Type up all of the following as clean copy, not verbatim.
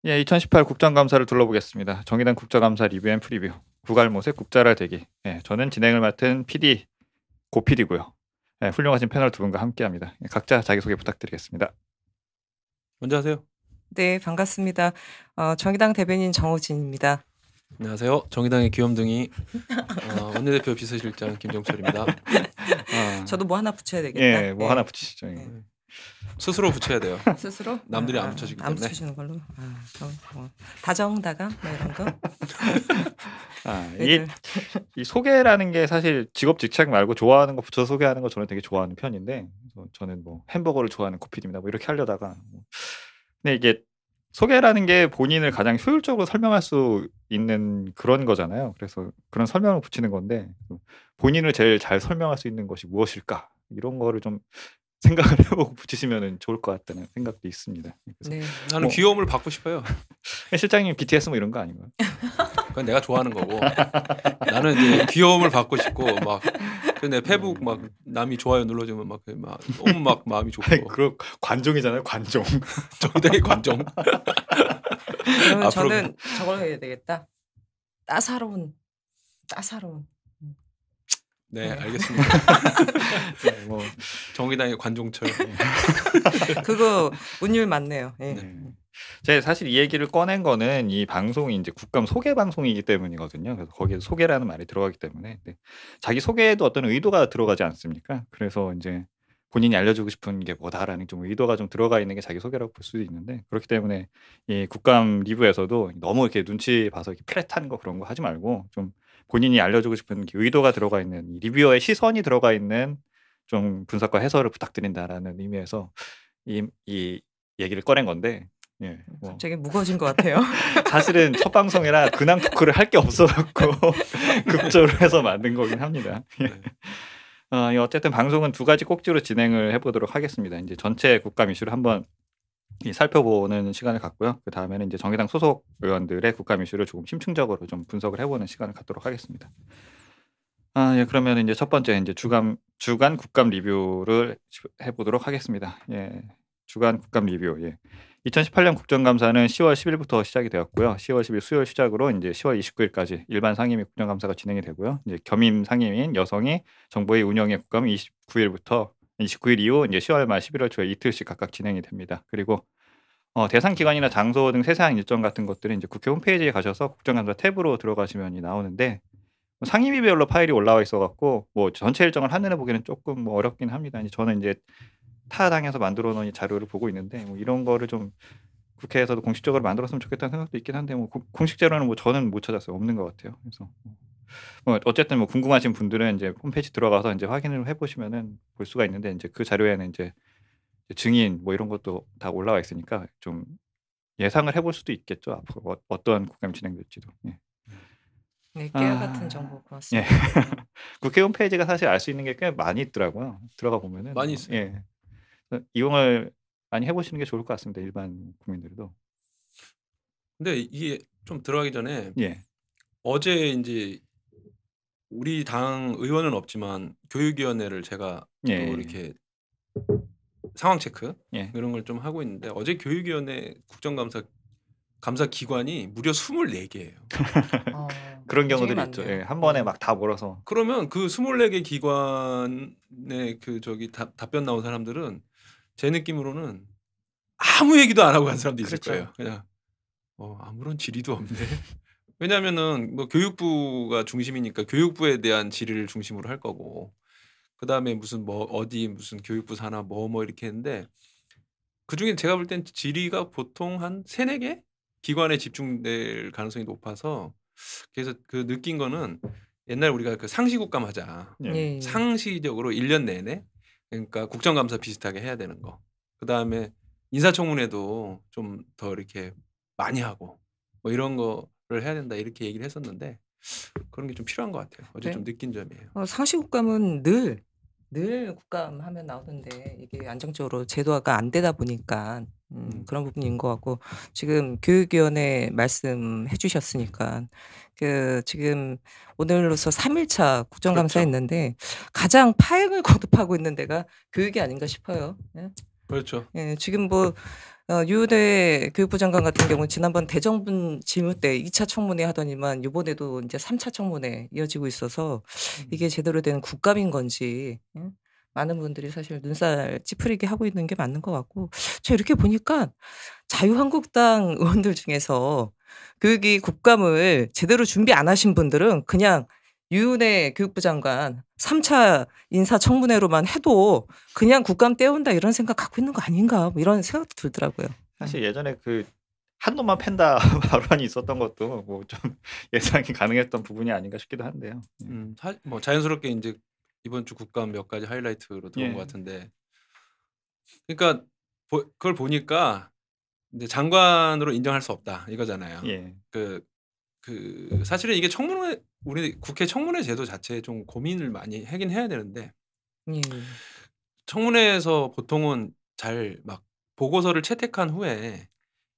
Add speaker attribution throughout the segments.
Speaker 1: 예, 2018 국정감사를 둘러보겠습니다. 정의당 국정감사 리뷰 앤 프리뷰. 구갈못의 국자랄 대기. 예, 저는 진행을 맡은 PD 고 PD고요. 예, 훌륭하신 패널 두 분과 함께합니다. 예, 각자 자기소개 부탁드리겠습니다.
Speaker 2: 먼저 하세요.
Speaker 3: 네, 반갑습니다. 정의당 대변인 정호진입니다.
Speaker 2: 안녕하세요. 정의당의 귀염둥이 원내대표 비서실장 김정철입니다.
Speaker 3: 저도 뭐 하나 붙여야 되겠다.
Speaker 1: 예, 뭐 하나 붙이시죠. 예.
Speaker 2: 스스로 붙여야 돼요.
Speaker 3: 스스로?
Speaker 2: 남들이 안 붙여주기
Speaker 3: 안
Speaker 2: 때문에.
Speaker 3: 붙여주는 걸로. 그럼 뭐 다정다감 뭐 이런 거.
Speaker 1: 이 소개라는 게 사실 직업 직책 말고 좋아하는 거 붙여 소개하는 거 저는 되게 좋아하는 편인데, 저는 뭐 햄버거를 좋아하는 고피디입니다. 뭐 이렇게 하려다가, 근데 이게 소개라는 게 본인을 가장 효율적으로 설명할 수 있는 그런 거잖아요. 그래서 그런 설명을 붙이는 건데, 본인을 제일 잘 설명할 수 있는 것이 무엇일까? 이런 거를 좀 생각을 해보고 붙이시면 좋을 것 같다는 생각도 있습니다.
Speaker 3: 네.
Speaker 2: 나는 귀여움을 받고 싶어요.
Speaker 1: 실장님 BTS 뭐 이런 거 아닌가요?
Speaker 2: 그건 내가 좋아하는 거고. 나는 이제 귀여움을 받고 싶고 막 근데 페북 막 남이 좋아요 눌러주면 막 너무 막 마음이 좋고.
Speaker 1: 그럼 관종이잖아요, 관종.
Speaker 2: 정의당의 관종.
Speaker 3: 그러면 저는 저걸 해야 되겠다. 따사로운.
Speaker 2: 네, 알겠습니다.
Speaker 1: 네, 뭐
Speaker 2: 정의당의 관종철.
Speaker 3: 그거 운율 맞네요. 예.
Speaker 1: 제가 사실 이 얘기를 꺼낸 거는 이 방송이 이제 국감 소개 방송이기 때문이거든요. 그래서 거기에 소개라는 말이 들어가기 때문에 자기 소개에도 어떤 의도가 들어가지 않습니까? 그래서 이제 본인이 알려주고 싶은 게 뭐다라는 좀 의도가 좀 들어가 있는 게 자기 소개라고 볼 수도 있는데, 그렇기 때문에 이 국감 리뷰에서도 너무 이렇게 눈치 봐서 이렇게 플랫한 거 그런 거 하지 말고 좀 본인이 알려주고 싶은 의도가 들어가 있는 이 리뷰어의 시선이 들어가 있는 좀 분석과 해설을 부탁드린다라는 의미에서 이 얘기를 꺼낸 건데, 예, 뭐
Speaker 3: 갑자기 무거워진 것 같아요.
Speaker 1: 사실은 첫 방송이라 근황 토크를 할 게 없어갖고 급조를 해서 만든 거긴 합니다. 어쨌든 방송은 두 가지 꼭지로 진행을 해보도록 하겠습니다. 이제 전체 국감 이슈를 한번 살펴보는 시간을 갖고요. 그 다음에는 이제 정의당 소속 의원들의 국감 이슈를 조금 심층적으로 좀 분석을 해보는 시간을 갖도록 하겠습니다. 예, 그러면 이제 첫 번째 이제 주간 국감 리뷰를 해보도록 하겠습니다. 예, 주간 국감 리뷰. 예. 2018년 국정감사는 10월 10일부터 시작이 되었고요. 10월 10일 수요일 시작으로 이제 10월 29일까지 일반 상임위 국정감사가 진행이 되고요. 이제 겸임 상임위인 여성이 정부의 운영의 국감은 29일 이후 이제 10월 말 11월 초에 이틀씩 각각 진행이 됩니다. 그리고 대상 기관이나 장소 등 세세한 일정 같은 것들은 이제 국회 홈페이지에 가셔서 국정감사 탭으로 들어가시면 나오는데, 상임위별로 파일이 올라와 있어갖고 뭐 전체 일정을 한눈에 보기는 조금 뭐 어렵긴 합니다. 저는 이제 타 당에서 만들어 놓은 자료를 보고 있는데, 뭐 이런 거를 좀 국회에서도 공식적으로 만들었으면 좋겠다는 생각도 있긴 한데, 뭐 공식 자료는 뭐 저는 못 찾았어요. 없는 것 같아요. 그래서 뭐 어쨌든 뭐 궁금하신 분들은 이제 홈페이지 들어가서 이제 확인을 해보시면은 볼 수가 있는데, 이제 그 자료에는 이제 증인 뭐 이런 것도 다 올라와 있으니까 좀 예상을 해볼 수도 있겠죠. 앞으로 어떤 국감이 진행될지도. 예.
Speaker 3: 네, 깨알 같은 정보 고맙습니다.
Speaker 1: 국회 홈페이지가 사실 알 수 있는 게 꽤 많이 있더라고요. 들어가 보면은
Speaker 2: 많이 있어요.
Speaker 1: 예. 이용을 많이 해보시는 게 좋을 것 같습니다. 일반 국민들도.
Speaker 2: 근데 이게 좀 들어가기 전에
Speaker 1: 예.
Speaker 2: 어제 이제 우리 당 의원은 없지만 교육위원회를 제가 또 이렇게 상황 체크 이런 걸 좀 하고 있는데, 어제 교육위원회 국정감사 기관이 무려 24개예요.
Speaker 1: 그런 경우들이 있죠. 예, 한 번에 막 다 몰아서.
Speaker 2: 그러면 그 24개 기관의 그 답변 나온 사람들은 제 느낌으로는 아무 얘기도 안 하고 간 사람도 있을 거예요. 그냥 아무런 질의도 없네. 왜냐하면은 뭐 교육부가 중심이니까 교육부에 대한 질의를 중심으로 할 거고, 그 다음에 무슨 뭐 어디 무슨 교육부 산하 뭐 이렇게 했는데, 그 중에 제가 볼 땐 질의가 보통 한 3-4개 기관에 집중될 가능성이 높아서, 그래서 그 느낀 거는 옛날 우리가 그 상시국감 하자. 상시적으로 1년 내내, 그러니까 국정감사 비슷하게 해야 되는 거. 그 다음에 인사청문회도 좀 더 이렇게 많이 하고 뭐 이런 거를 해야 된다 이렇게 얘기를 했었는데, 그런 게 좀 필요한 것 같아요. 어제 좀 느낀 점이에요.
Speaker 3: 상시국감은 늘 국감 하면 나오는데 이게 안정적으로 제도화가 안 되다 보니까 그런 부분인 것 같고, 지금 교육위원회 말씀해 주셨으니까 지금 오늘로서 3일차 국정감사 했는데 가장 파행을 거듭하고 있는 데가 교육이 아닌가 싶어요. 예?
Speaker 2: 그렇죠.
Speaker 3: 예, 지금 뭐 유은혜 교육부 장관 같은 경우는 지난번 대정부 질문 때 2차 청문회 하더니만 이번에도 이제 3차 청문회 이어지고 있어서 이게 제대로 된 국감인 건지 많은 분들이 사실 눈살 찌푸리게 하고 있는 게 맞는 것 같고 저 이렇게 보니까 자유한국당 의원들 중에서 교육위 국감을 제대로 준비 안 하신 분들은 그냥 유은혜 교육부 장관 3차 인사청문회로만 해도 그냥 국감 때운다 이런 생각 갖고 있는 거 아닌가 뭐 이런 생각도 들더라고요.
Speaker 1: 사실 예전에 그 한 놈만 팬다 발언이 있었던 것도 뭐 좀 예상이 가능했던 부분이 아닌가 싶기도 한데요.
Speaker 2: 뭐 자연스럽게 이제 이번 주 국감 몇 가지 하이라이트로 들어온 것
Speaker 1: 예.
Speaker 2: 같은데, 그러니까 그걸 보니까 이제 장관으로 인정할 수 없다 이거잖아요.
Speaker 1: 예.
Speaker 2: 사실은 이게 청문회, 우리 국회 청문회 제도 자체에 좀 고민을 많이 하긴 해야 되는데,
Speaker 3: 예.
Speaker 2: 청문회에서 보통은 잘 막 보고서를 채택한 후에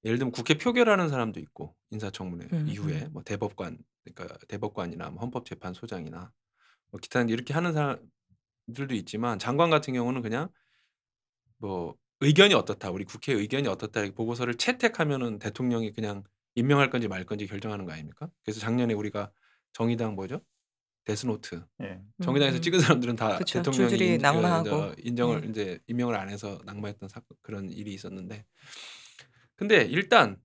Speaker 2: 예를 들면 국회 표결하는 사람도 있고 인사청문회 이후에 뭐 대법관, 그러니까 대법관이나 뭐 헌법재판소장이나 뭐 기타 이렇게 하는 사람들도 있지만, 장관 같은 경우는 그냥 뭐 의견이 어떻다, 우리 국회 의견이 어떻다 이렇게 보고서를 채택하면은 대통령이 그냥 임명할 건지 말 건지 결정하는 거 아닙니까? 그래서 작년에 우리가 정의당 뭐죠? 데스노트.
Speaker 1: 예.
Speaker 2: 정의당에서 찍은 사람들은 다
Speaker 3: 그쵸.
Speaker 2: 대통령이
Speaker 3: 줄줄이 낙마하고.
Speaker 2: 인정을 이제 임명을 안 해서 낙마했던 그런 일이 있었는데, 근데 일단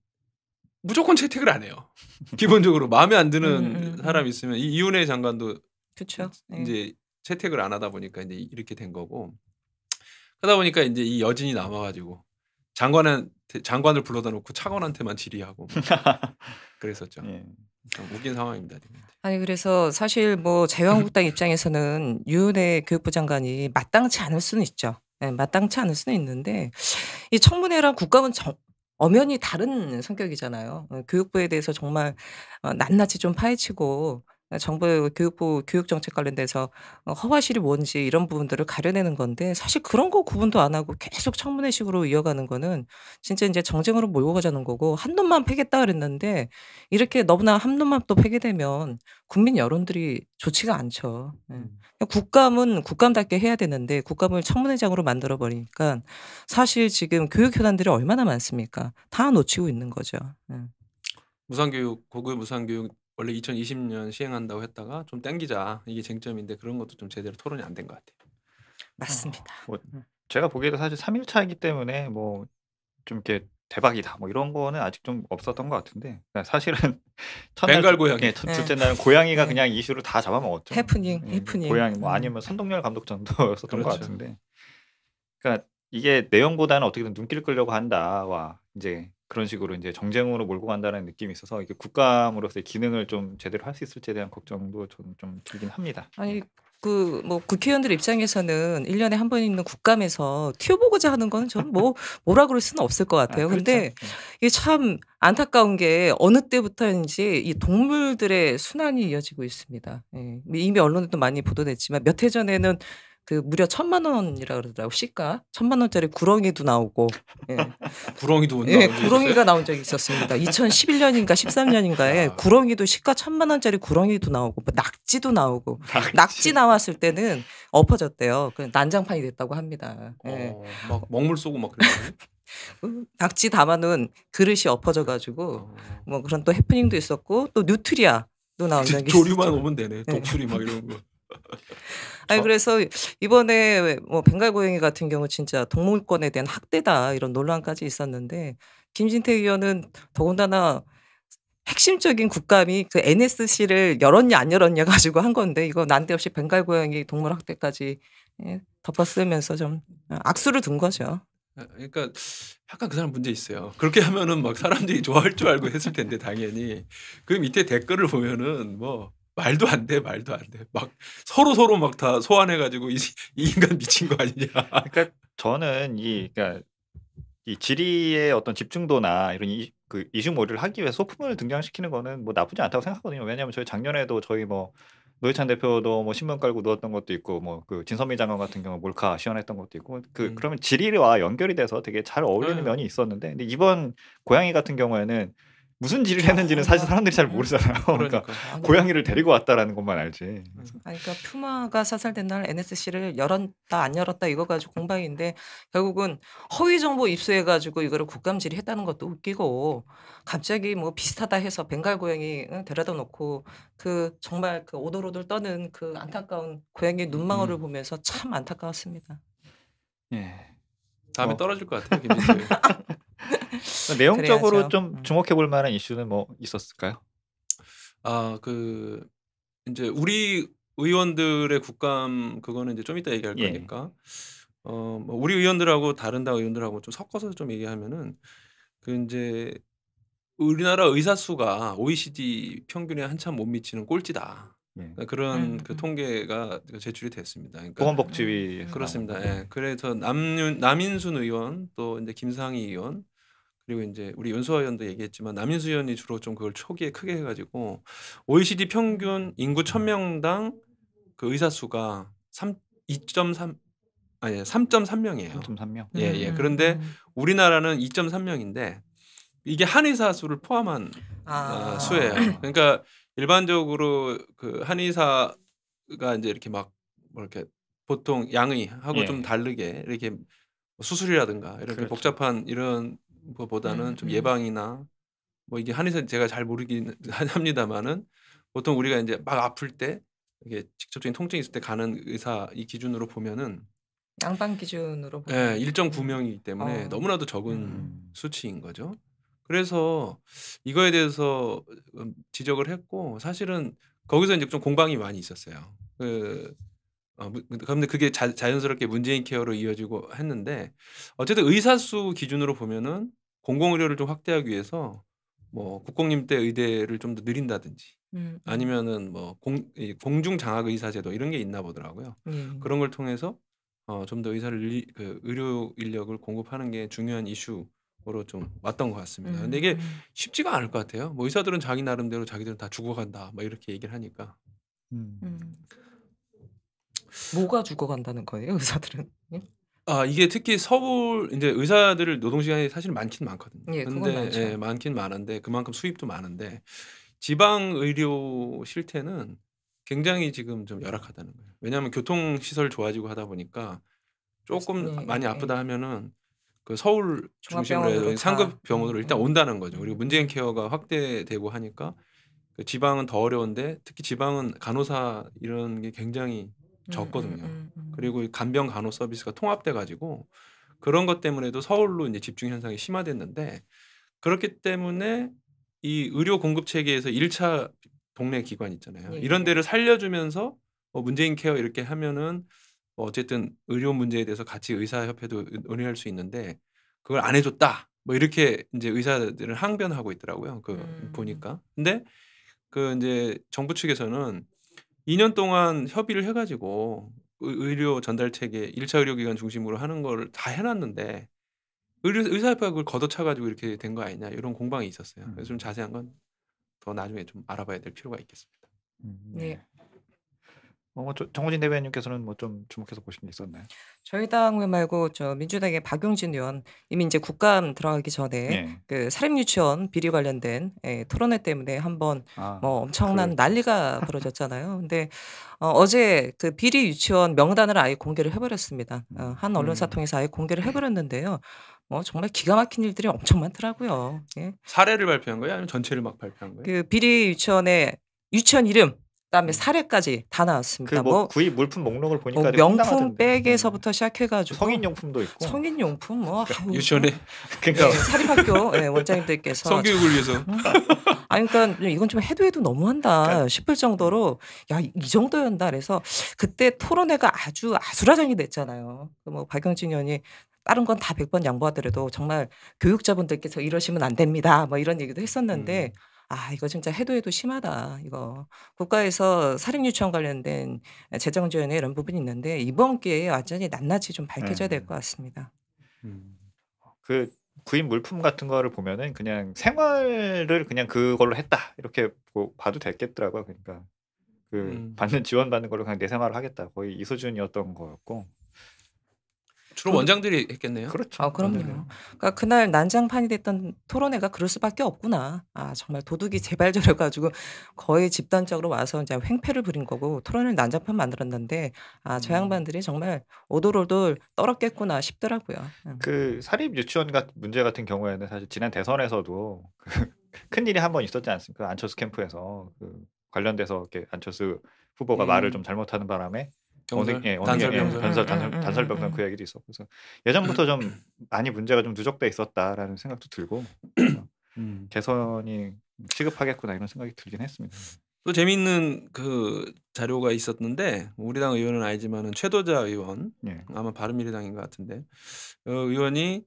Speaker 2: 무조건 채택을 안 해요. 기본적으로 마음에 안 드는 사람 있으면 이윤혜 장관도
Speaker 3: 그쵸. 예.
Speaker 2: 이제 채택을 안 하다 보니까 이제 이렇게 된 거고, 하다 보니까 이제 이 여진이 남아가지고 장관을 불러다 놓고 차관한테만 질의하고 뭐 그랬었죠.
Speaker 1: 예.
Speaker 2: 좀 웃긴 상황입니다. 지금.
Speaker 3: 아니 그래서 사실 뭐 자유한국당 입장에서는 유은혜 교육부 장관이 마땅치 않을 수는 있죠. 예, 마땅치 않을 수는 있는데 이 청문회랑 국감은 엄연히 다른 성격이잖아요. 교육부에 대해서 정말 낱낱이 좀 파헤치고 정부의 교육부 교육정책 관련돼서 허와실이 뭔지 이런 부분들을 가려내는 건데 사실 그런 거 구분도 안 하고 계속 청문회식으로 이어가는 거는 진짜 이제 정쟁으로 몰고 가자는 거고 한 놈만 패겠다 그랬는데 이렇게 너무나 한 놈만 또 패게 되면 국민 여론들이 좋지가 않죠. 예. 국감은 국감답게 해야 되는데 국감을 청문회장으로 만들어 버리니까 사실 지금 교육 현안들이 얼마나 많습니까? 다 놓치고 있는 거죠. 예.
Speaker 2: 무상교육, 고교 무상교육 원래 2020년 시행한다고 했다가 좀 땡기자, 이게 쟁점인데 그런 것도 좀 제대로 토론이 안 된 것 같아요.
Speaker 3: 맞습니다.
Speaker 1: 뭐 제가 보기에도 사실 3일차이기 때문에 뭐 좀 이렇게 대박이다 뭐 이런 거는 아직 좀 없었던 것 같은데, 그러니까 사실은 첫날
Speaker 2: 벵갈 고양이.
Speaker 1: 예, 둘째 날은 고양이가
Speaker 3: 네.
Speaker 1: 그냥 이슈를 다 잡아먹었죠.
Speaker 3: 해프닝,
Speaker 1: 예,
Speaker 3: 해프닝.
Speaker 1: 고양이 뭐 아니면 선동열 감독 정도였었던 것
Speaker 2: 그렇죠.
Speaker 1: 같은데, 그러니까 이게 내용보다는 어떻게든 눈길 끌려고 한다와 이제 그런 식으로 이제 정쟁으로 몰고 간다는 느낌이 있어서 이게 국감으로서의 기능을 좀 제대로 할 수 있을지에 대한 걱정도 저는 좀 들긴 합니다.
Speaker 3: 아니 그 뭐 국회의원들 입장에서는 1년에 한 번 있는 국감에서 튀어보고자 하는 거는 저는 뭐 뭐라 그럴 수는 없을 것 같아요.
Speaker 1: 그렇죠.
Speaker 3: 근데 이게 참 안타까운 게 어느 때부터인지 이 동물들의 순환이 이어지고 있습니다. 예. 이미 언론에도 많이 보도됐지만 몇 해 전에는 그 무려 1,000만 원이라 그러더라고 시가 1,000만 원짜리 구렁이도 나오고 예.
Speaker 2: 구렁이도
Speaker 3: 예,
Speaker 2: 나온 적이 있었어요?
Speaker 3: 구렁이가 나온 적이 있었습니다. 2011년인가 13년인가에
Speaker 2: 아.
Speaker 3: 구렁이도 시가 1,000만 원짜리 구렁이도 나오고 뭐 낙지도 나오고 낙지 나왔을 때는 엎어졌대요. 그 난장판이 됐다고 합니다. 예.
Speaker 2: 막 먹물 쏘고 막 그랬어요?
Speaker 3: 낙지 담아놓은 그릇이 엎어져가지고 뭐 그런 또 해프닝도 있었고 또 뉴트리아도 나온 적이
Speaker 2: 조류만
Speaker 3: 있었죠.
Speaker 2: 오면 되네. 독수리 막 이런 거.
Speaker 3: 아니 그래서 이번에 뭐 벵갈 고양이 같은 경우 진짜 동물권에 대한 학대다 이런 논란까지 있었는데 김진태 의원은 더군다나 핵심적인 국감이 그 NSC를 열었냐 안 열었냐 가지고 한 건데 이거 난데없이 벵갈 고양이 동물 학대까지 덮어쓰면서 좀 악수를 둔 거죠.
Speaker 2: 그러니까 약간 그 사람 문제 있어요. 그렇게 하면은 막 사람들이 좋아할 줄 알고 했을 텐데 당연히 그 밑에 댓글을 보면은 뭐 말도 안 돼. 막 서로 막 다 소환해가지고 이 인간 미친 거 아니냐.
Speaker 1: 그러니까 저는 그러니까 이 질의의 어떤 집중도나 이런 그 이슈몰이를 하기 위해 소품을 등장시키는 거는 뭐 나쁘지 않다고 생각하거든요. 왜냐하면 저희 작년에도 저희 뭐 노회찬 대표도 뭐 신문 깔고 누웠던 것도 있고 뭐 그 진선미 장관 같은 경우 몰카 시연했던 것도 있고 그러면 질의와 연결이 돼서 되게 잘 어울리는 면이 있었는데, 근데 이번 고양이 같은 경우에는 무슨 질을 했는지는 사실 사람들이 잘 모르잖아요. 그러니까
Speaker 2: 그러니까.
Speaker 3: 아니,
Speaker 1: 고양이를 데리고 왔다라는 것만 알지.
Speaker 3: 아니, 그러니까 퓨마가 사살된 날 NSC를 열었다 안 열었다 이거 가지고 공방인데 결국은 허위 정보 입수해가지고 이거를 국감 질의했다는 것도 웃기고 갑자기 뭐 비슷하다 해서 벵갈 고양이 데려다 놓고 그 정말 그 오돌오돌 떠는 그 안타까운 고양이 눈망울을 보면서 참 안타까웠습니다.
Speaker 1: 예.
Speaker 2: 다음에
Speaker 1: 뭐.
Speaker 2: 떨어질 것 같아요, 김민철.
Speaker 1: 내용적으로
Speaker 3: 그래야죠.
Speaker 1: 좀 주목해 볼 만한 이슈는 뭐 있었을까요?
Speaker 2: 이제 우리 의원들의 국감 그거는 이제 좀 이따 얘기할
Speaker 1: 예.
Speaker 2: 거니까 뭐 우리 의원들하고 다른 당 의원들하고 좀 섞어서 좀 얘기하면은 그 이제 우리나라 의사 수가 OECD 평균에 한참 못 미치는 꼴찌다.
Speaker 1: 예.
Speaker 2: 그런 그 통계가 제출이 됐습니다. 그러니까
Speaker 1: 보건복지위
Speaker 2: 그렇습니다. 예. 그래서 남인순 의원 또 이제 김상희 의원 그리고 이제 우리 윤수아 의원도 얘기했지만 남인수 의원이 주로 좀 그걸 초기에 크게 해가지고 OECD 평균 인구 1000명당 그 의사 수가 3.3명이에요.
Speaker 1: 3.3명.
Speaker 2: 예. 그런데 우리나라는 2.3명인데 이게 한의사 수를 포함한 수예요. 그러니까 일반적으로 그 한의사가 이제 이렇게 막 뭐 이렇게 보통 양의하고
Speaker 1: 예.
Speaker 2: 좀 다르게 이렇게 수술이라든가 이렇게
Speaker 1: 그렇죠.
Speaker 2: 복잡한 이런 것보다는 좀 예방이나 뭐 이게 한의사 제가 잘 모르긴 합니다만은 보통 우리가 이제 막 아플 때 이게 직접적인 통증이 있을 때 가는 의사 이 기준으로 보면은
Speaker 3: 양방 기준으로
Speaker 2: 예,
Speaker 3: 보면
Speaker 2: 1.9명이기 때문에 너무나도 적은
Speaker 1: 음.
Speaker 2: 수치인 거죠. 그래서 이거에 대해서 지적을 했고 사실은 거기서 이제 좀 공방이 많이 있었어요. 그런데 그게 자연스럽게 문재인 케어로 이어지고 했는데 어쨌든 의사 수 기준으로 보면은 공공의료를 좀 확대하기 위해서 뭐 국공립대 의대를 좀 더 늘린다든지 아니면은 뭐 공중 장학 의사 제도 이런 게 있나 보더라고요. 그런 걸 통해서 좀 더 그 의료 인력을 공급하는 게 중요한 이슈로 좀 왔던 것 같습니다. 근데 이게 쉽지가 않을 것 같아요. 뭐 의사들은 자기 나름대로 자기들은 다 죽어간다, 막 이렇게 얘기를 하니까.
Speaker 3: 뭐가 죽어간다는 거예요, 의사들은?
Speaker 2: 이게 특히 서울 이제 의사들 노동 시간이 사실 많긴 많거든요.
Speaker 3: 예, 그건
Speaker 2: 근데
Speaker 3: 많죠.
Speaker 2: 예, 많긴 많은데 그만큼 수입도 많은데 지방 의료 실태는 굉장히 지금 좀 열악하다는 거예요. 왜냐하면 교통 시설 좋아지고 하다 보니까 조금 많이 아프다 하면은 그 서울 중심으로
Speaker 3: 종합병원으로
Speaker 2: 해서
Speaker 3: 다.
Speaker 2: 상급 병원으로 일단 온다는 거죠. 그리고 문재인 케어가 확대되고 하니까 그 지방은 더 어려운데 특히 지방은 간호사 이런 게 굉장히 적거든요. 그리고 이 간병 간호 서비스가 통합돼 가지고 그런 것 때문에도 서울로 이제 집중 현상이 심화됐는데 그렇기 때문에 이 의료 공급 체계에서 1차 동네 기관 있잖아요.
Speaker 3: 예,
Speaker 2: 이런
Speaker 3: 예.
Speaker 2: 데를 살려주면서 문재인 케어 이렇게 하면은 어쨌든 의료 문제에 대해서 같이 의사협회도 논의할 수 있는데 그걸 안 해줬다. 뭐 이렇게 이제 의사들은 항변하고 있더라고요. 보니까. 근데 그 이제 정부 측에서는 2년 동안 협의를 해가지고 의료 전달 체계 1차 의료기관 중심으로 하는 걸 다 해놨는데 의사협회가 그걸 걷어차가지고 이렇게 된 거 아니냐 이런 공방이 있었어요. 그래서 좀 자세한 건 더 나중에 좀 알아봐야 될 필요가 있겠습니다.
Speaker 3: 네.
Speaker 1: 정호진 대변인께서는 뭐 좀 주목해서 보신 게 있었나요?
Speaker 3: 저희 당 말고 저 민주당의 박용진 의원 이미 이제 국감 들어가기 전에
Speaker 1: 예.
Speaker 3: 그 사립 유치원 비리 관련된 토론회 때문에 한번 뭐 엄청난
Speaker 1: 그렇죠.
Speaker 3: 난리가 벌어졌잖아요. 근데 어제 그 비리 유치원 명단을 아예 공개를 해버렸습니다. 한 언론사 통해서 아예 공개를 해버렸는데요. 뭐 정말 기가 막힌 일들이 엄청 많더라고요. 예.
Speaker 2: 사례를 발표한 거예요? 아니면 전체를 막 발표한 거예요?
Speaker 3: 그 비리 유치원의 유치원 이름 그다음에 사례까지 다 나왔습니다.
Speaker 1: 그 구입 물품 목록을 보니까 되게
Speaker 3: 명품
Speaker 1: 황당하던데.
Speaker 3: 백에서부터 시작해가지고
Speaker 1: 성인용품도 있고.
Speaker 3: 성인용품 뭐 아유,
Speaker 2: 유치원에
Speaker 1: 그러니까
Speaker 3: 사립학교 원장님들께서
Speaker 2: 성교육을 위해서
Speaker 3: 아니 그러니까 이건 좀 해도 너무한다 싶을 정도로 야 이 정도였나 그래서 그때 토론회가 아주 아수라장이 됐잖아요. 뭐 박용진 의원이 다른 건 다 100번 양보하더라도 정말 교육자분들께서 이러시면 안 됩니다. 뭐 이런 얘기도 했었는데 이거 진짜 해도 심하다. 이거 국가에서 사립유치원 관련된 재정 지원에 이런 부분이 있는데 이번 기회에 완전히 낱낱이 좀 밝혀져야 될 것 같습니다.
Speaker 1: 그 구입 물품 같은 거를 보면은 그냥 생활을 그냥 그걸로 했다 이렇게 봐도 됐겠더라고요. 그러니까 그 받는 지원 받는 걸로 그냥 내 생활을 하겠다 거의 이 수준이었던 거였고.
Speaker 2: 주로
Speaker 3: 그
Speaker 2: 원장들이 했겠네요.
Speaker 1: 그렇죠.
Speaker 3: 그럼요.
Speaker 1: 네.
Speaker 3: 그러니까 그날 난장판이 됐던 토론회가 그럴 수밖에 없구나. 정말 도둑이 재발절해 가지고 거의 집단적으로 와서 이제 횡패를 부린 거고 토론을 난장판 만들었는데 저
Speaker 2: 음.
Speaker 3: 양반들이 정말 오돌오돌 떨었겠구나 싶더라고요.
Speaker 1: 그 사립 유치원 문제 같은 경우에는 사실 지난 대선에서도 큰 일이 한 번 있었지 않습니까? 안철수 캠프에서 관련돼서 이렇게 안철수 후보가 말을 좀 잘못하는 바람에
Speaker 2: 병설,
Speaker 1: 어느
Speaker 2: 단설
Speaker 1: 게
Speaker 2: 병설.
Speaker 1: 단설 병설 그 얘기도 있었고 그래서 예전부터 좀 많이 문제가 좀 누적돼 있었다라는 생각도 들고 개선이 시급하겠구나 이런 생각이 들긴 했습니다.
Speaker 2: 또 재미있는 그 자료가 있었는데 우리 당 의원은 아니지만은 최도자 의원
Speaker 1: 예.
Speaker 2: 아마 바른미래당인 것 같은데 의원이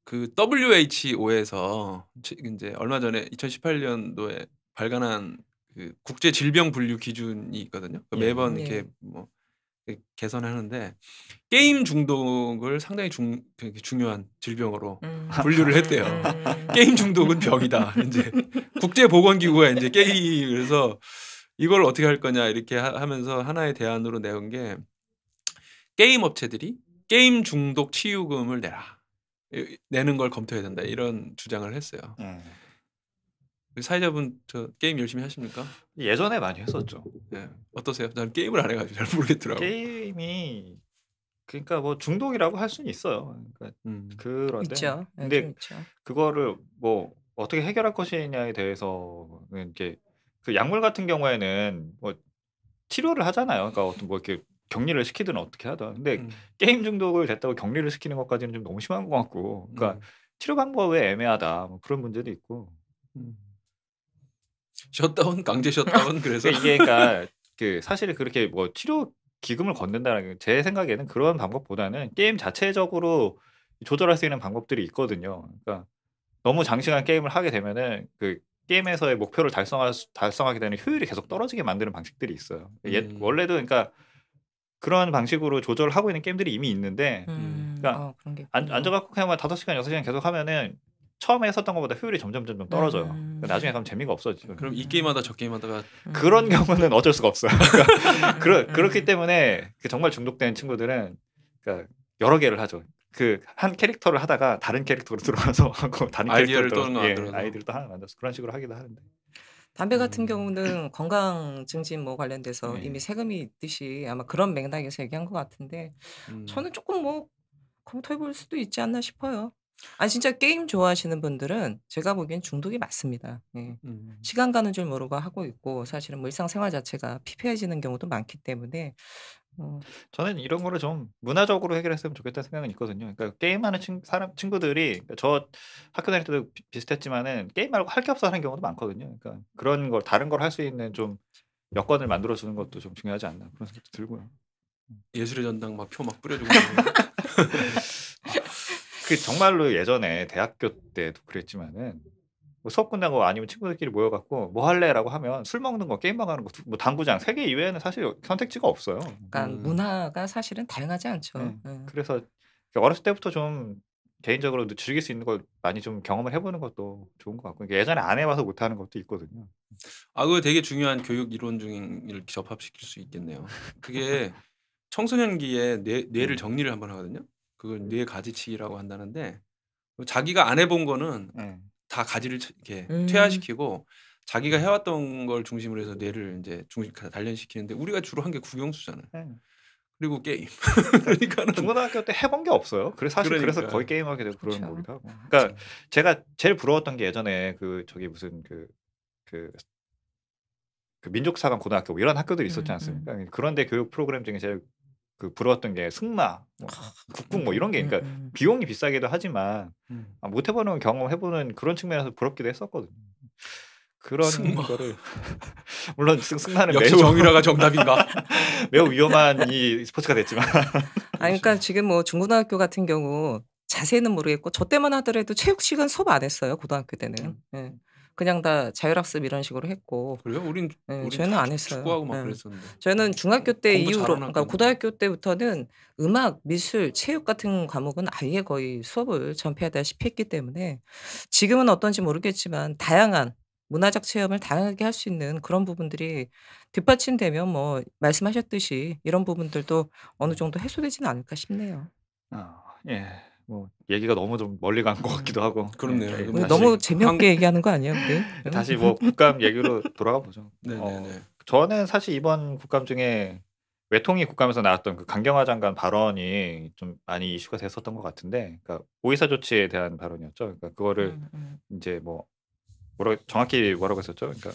Speaker 2: 그 WHO에서 이제 얼마 전에 2018년도에 발간한 그 국제 질병 분류 기준이 있거든요.
Speaker 1: 예.
Speaker 2: 매번
Speaker 3: 네.
Speaker 2: 이렇게 뭐 개선하는데 게임 중독을 상당히 중요한 질병으로 분류를 했대요. 게임 중독은 병이다. 이제 국제보건기구가 이제 그래서 이걸 어떻게 할 거냐 이렇게 하면서 하나의 대안으로 내온 게 게임 업체들이 게임 중독 치유금을 내는 걸 검토해야 된다 이런 주장을 했어요. 사회자분 저 게임 열심히 하십니까?
Speaker 1: 예전에 많이 했었죠.
Speaker 2: 네. 어떠세요? 난 게임을 안 해가지고 잘 모르겠더라고요.
Speaker 1: 게임이 그러니까 뭐 중독이라고 할 수는 있어요. 그러니까 그런데
Speaker 3: 있죠.
Speaker 1: 근데
Speaker 3: 좀 있죠.
Speaker 1: 그거를 뭐 어떻게 해결할 것이냐에 대해서는 이게 그 약물 같은 경우에는 뭐 치료를 하잖아요. 그러니까 어떤 뭐 이렇게 격리를 시키든 어떻게 하든. 근데 게임 중독을 됐다고 격리를 시키는 것까지는 좀 너무 심한 것 같고. 그러니까 치료 방법이 애매하다. 뭐 그런 문제도 있고.
Speaker 2: 셧다운 강제 셧다운 그래서
Speaker 1: 이게 그러니까 그 사실 그렇게 뭐 치료 기금을 건넨다는 게 제 생각에는 그런 방법보다는 게임 자체적으로 조절할 수 있는 방법들이 있거든요. 그러니까 너무 장시간 게임을 하게 되면은 그 게임에서의 목표를 달성하게 되는 효율이 계속 떨어지게 만드는 방식들이 있어요. 원래도 그러니까 그런 방식으로 조절을 하고 있는 게임들이 이미 있는데 그러니까
Speaker 3: 그런 게
Speaker 1: 앉아갖고 그냥 5시간 6시간 계속 하면은 처음에 했었던 것보다 효율이 점점 떨어져요. 그러니까 나중에 가면 재미가 없어지죠.
Speaker 2: 그럼 이 게임하다 저 게임하다가
Speaker 1: 그런 경우는 어쩔 수가 없어요. 그러니까 그렇기 때문에 정말 중독된 친구들은 그러니까 여러 개를 하죠. 그 한 캐릭터를 하다가 다른 캐릭터로 들어가서 하고 다른
Speaker 2: 아이디어를
Speaker 1: 캐릭터로
Speaker 2: 만들어서
Speaker 1: 아이디를 또 하나 만들어서 그런 식으로 하기도 하는데.
Speaker 3: 담배 같은 경우는 건강 증진 뭐 관련돼서 이미 세금이 있듯이 아마 그런 맥락에서 얘기한 것 같은데 저는 조금 뭐 검토해 볼 수도 있지 않나 싶어요. 진짜 게임 좋아하시는 분들은 제가 보기엔 중독이 맞습니다. 예. 시간 가는 줄 모르고 하고 있고 사실은 뭐 일상생활 자체가 피폐해지는 경우도 많기 때문에
Speaker 1: 저는 이런 거를 좀 문화적으로 해결했으면 좋겠다는 생각은 있거든요. 그러니까 게임하는 친구들이 저 학교 다닐 때도 비슷했지만은 게임 말고 할 게 없어 하는 경우도 많거든요. 그러니까 그런 걸 다른 걸 할 수 있는 좀 여건을 만들어 주는 것도 좀 중요하지 않나 그런 생각도 들고요.
Speaker 2: 예술의 전당 막 표 막 뿌려주고
Speaker 1: 그 정말로 예전에 대학교 때도 그랬지만은 뭐 수업 끝나고 아니면 친구들끼리 모여갖고 뭐 할래라고 하면 술 먹는 거 게임방 가는 거 뭐 당구장 3개 이외에는 사실 선택지가 없어요.
Speaker 3: 그러니까 문화가 사실은 다양하지 않죠.
Speaker 1: 그래서 어렸을 때부터 좀 개인적으로 즐길 수 있는 걸 많이 좀 경험을 해보는 것도 좋은 것 같고 예전에 안 해봐서 못하는 것도 있거든요.
Speaker 2: 그거 되게 중요한 교육 이론 중을 접합시킬 수 있겠네요. 그게 청소년기에 뇌를 정리를 한번 하거든요. 그걸 뇌 가지치기라고 한다는데 자기가 안 해본 거는 다 가지를 이렇게 퇴화시키고 자기가 해왔던 걸 중심으로 해서 뇌를 이제 단련시키는데 우리가 주로 한 게 국영수잖아요. 그리고 게임. 그러니까는
Speaker 1: 중고등학교 때 해본 게 없어요. 그래서 그래서 거의 게임하게 되고 그러는 거기도 하고. 그러니까 제가 제일 부러웠던 게 예전에 무슨 그 민족사관 고등학교 뭐 이런 학교들이 있었지 않습니까? 그런데 교육 프로그램 중에 제일 부러웠던 게 승마, 뭐 국궁 뭐 이런 게 그러니까 비용이 비싸기도 하지만 못 해보는 경험 해보는 그런 측면에서 부럽기도 했었거든요. 그런 거를 물론 승마는
Speaker 2: 역시 정유라가 정답인가?
Speaker 1: 매우 위험한 이 스포츠가 됐지만
Speaker 3: 그러니까 지금 뭐 중고등학교 같은 경우 자세히는 모르겠고 저 때만 하더라도 체육 시간 수업 안 했어요 고등학교 때는. 그냥 다 자율학습 이런 식으로 했고.
Speaker 2: 그래요? 우린
Speaker 3: 저희는 안 했어요.
Speaker 2: 축구하고 막 그랬었는데.
Speaker 3: 저희는 중학교 때 이후로 그러니까 고등학교 때부터는 음악, 미술, 체육 같은 과목은 아예 거의 수업을 전폐하다시피 했기 때문에 지금은 어떤지 모르겠지만 다양한 문화적 체험을 다양하게 할 수 있는 그런 부분들이 뒷받침되면 뭐 말씀하셨듯이 이런 부분들도 어느 정도 해소되지는 않을까 싶네요.
Speaker 1: 예. 뭐 얘기가 너무 좀 멀리 간 것 같기도 하고.
Speaker 2: 그렇네요.
Speaker 1: 예,
Speaker 2: 이거
Speaker 3: 우리
Speaker 2: 다시
Speaker 3: 너무 재미없게
Speaker 2: 한
Speaker 3: 얘기하는 거 아니에요, 우리?
Speaker 1: 다시 뭐 국감 얘기로 돌아가 보죠.
Speaker 2: 네네네.
Speaker 1: 저는 사실 이번 국감 중에 외통위 국감에서 나왔던 그 강경화 장관 발언이 좀 많이 이슈가 됐었던 것 같은데, 그러니까 오이사 조치에 대한 발언이었죠. 그러니까 그거를 이제 뭐 정확히 뭐라고 했었죠? 그러니까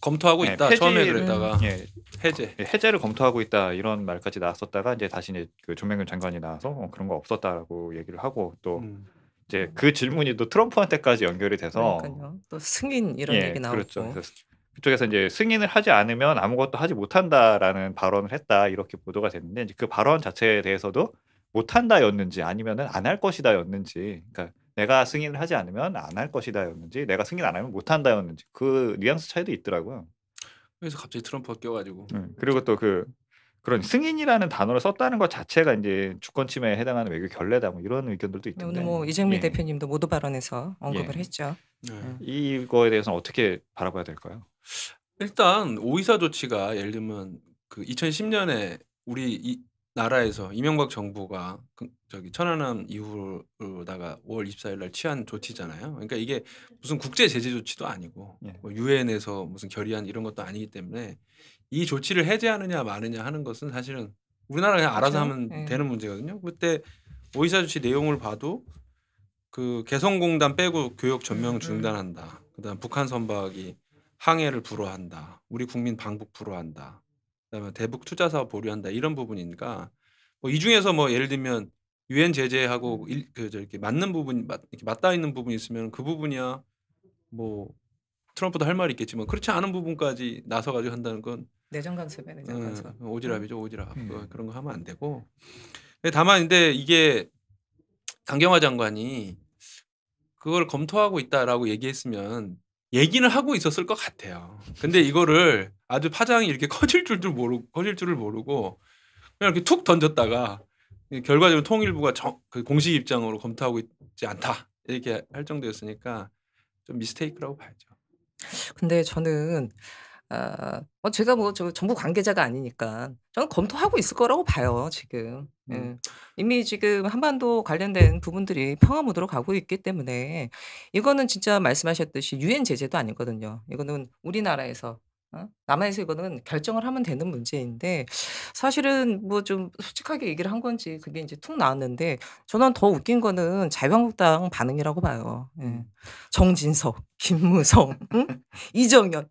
Speaker 2: 검토하고
Speaker 1: 예,
Speaker 2: 있다. 처음에
Speaker 1: 폐지를
Speaker 2: 그랬다가
Speaker 1: 예,
Speaker 2: 해제.
Speaker 1: 해제를 검토하고 있다 이런 말까지 나왔었다가 이제 다시 이제 그 조명균 장관이 나와서 그런 거 없었다라고 얘기를 하고 또
Speaker 2: 음.
Speaker 1: 이제 그 질문이 또 트럼프한테까지 연결이 돼서
Speaker 3: 그러니까요. 또 승인 이런 얘기 나오고.
Speaker 1: 그렇죠. 그래서 그쪽에서 이제 승인을 하지 않으면 아무것도 하지 못한다라는 발언을 했다 이렇게 보도가 됐는데 이제 그 발언 자체에 대해서도 못한다였는지 아니면은 안 할 것이다였는지, 그러니까 내가 승인을 하지 않으면 안 할 것이다였는지 내가 승인 안 하면 못한다였는지 그 뉘앙스 차이도 있더라고요.
Speaker 2: 그래서 갑자기 트럼프가 껴가지고.
Speaker 1: 그리고 또 그런 승인이라는 단어를 썼다는 것 자체가 이제 주권 침해에 해당하는 외교 결례다 뭐 이런 의견들도 있던데.
Speaker 3: 오늘 뭐 이정미
Speaker 1: 예.
Speaker 3: 대표님도 모두 발언에서 언급을
Speaker 1: 예.
Speaker 3: 했죠.
Speaker 2: 네.
Speaker 1: 이거에 대해서는 어떻게 바라봐야 될까요?
Speaker 2: 일단 오이사 조치가 예를 들면 그 2010년에 우리 이 나라에서 이명박 정부가 천안함 이후로다가 5월 24일 날 취한 조치잖아요. 그러니까 이게 무슨 국제 제재 조치도 아니고
Speaker 1: 예.
Speaker 2: 뭐 유엔에서 무슨 결의안 이런 것도 아니기 때문에 이 조치를 해제하느냐 마느냐 하는 것은 사실은 우리나라가 그냥 알아서
Speaker 3: 그렇죠.
Speaker 2: 하면
Speaker 3: 예.
Speaker 2: 되는 문제거든요. 그때 오이사 조치 내용을 봐도 그 개성공단 빼고 교역 전면 중단한다. 그다음 북한 선박이 항해를 불허한다. 우리 국민 방북 불허한다. 그다음에 대북 투자 사업 보류한다. 이런 부분이니까 뭐 이 중에서 뭐 예를 들면 유엔 제재하고 이렇게 맞는 부분 이렇게 맞닿아 있는 부분이 있으면 그 부분이야 뭐 트럼프도 할 말이 있겠지만 그렇지 않은 부분까지 나서 가지고 한다는 건
Speaker 3: 내정 간섭이야, 내정 간섭.
Speaker 2: 오지랖이죠, 오지랖. 그런 거 하면 안 되고. 다만 근데 이게 강경화 장관이 그걸 검토하고 있다라고 얘기했으면 얘기는 하고 있었을 것 같아요. 근데 이거를 아주 파장이 이렇게 커질 줄을 모르고 그냥 이렇게 툭 던졌다가 결과적으로 통일부가 그 공식 입장으로 검토하고 있지 않다 이렇게 할 정도였으니까 좀 미스테이크라고 봐야죠.
Speaker 3: 근데 저는 제가 뭐 저 정부 관계자가 아니니까 저는 검토하고 있을 거라고 봐요, 지금. 예. 이미 지금 한반도 관련된 부분들이 평화 무드로 가고 있기 때문에 이거는 진짜 말씀하셨듯이 유엔 제재도 아니거든요. 이거는 우리나라에서 남한에서 이거는 결정을 하면 되는 문제인데 사실은 뭐 좀 솔직하게 얘기를 한 건지 그게 인제 툭 나왔는데 저는 더 웃긴 거는 자유한국당 반응이라고 봐요. 예. 정진석, 김무성, 이정현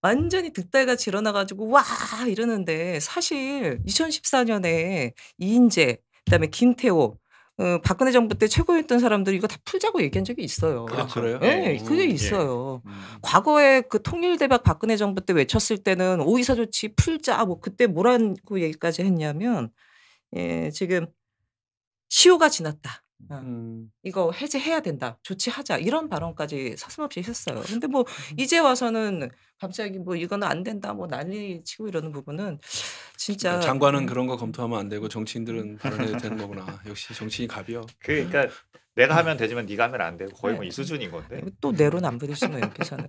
Speaker 3: 완전히 득달같이 일어나 가지고 "와!" 이러는데 사실 2014년에 이인재 그다음에 김태호 박근혜 정부 때 최고였던 사람들이 이거 다 풀자고 얘기한 적이 있어요.
Speaker 2: 그래요?
Speaker 3: 예. 그게 있어요.
Speaker 1: 예.
Speaker 3: 과거에 그 통일대박 박근혜 정부 때 외쳤을 때는 오이사 조치 풀자 뭐 그때 뭐라고 얘기까지 했냐면 지금 "시효가 지났다. 이거 해제해야 된다. 조치하자." 이런 발언까지 서슴없이 했었어요. 근데 뭐 이제 와서는 갑자기 뭐 "이거는 안 된다." 뭐 난리 치고 이러는 부분은 진짜
Speaker 2: 그러니까 장관은 그런 거 검토하면 안 되고 정치인들은 발언해도 되는 거구나. 역시 정치인 갑이요.
Speaker 1: 그러니까 내가 하면 되지만 네가 하면 안 되고 거의 뭐
Speaker 3: 네.
Speaker 1: 이 수준인 건데.
Speaker 3: 또 내로는 안 부르지 뭐 여기서는.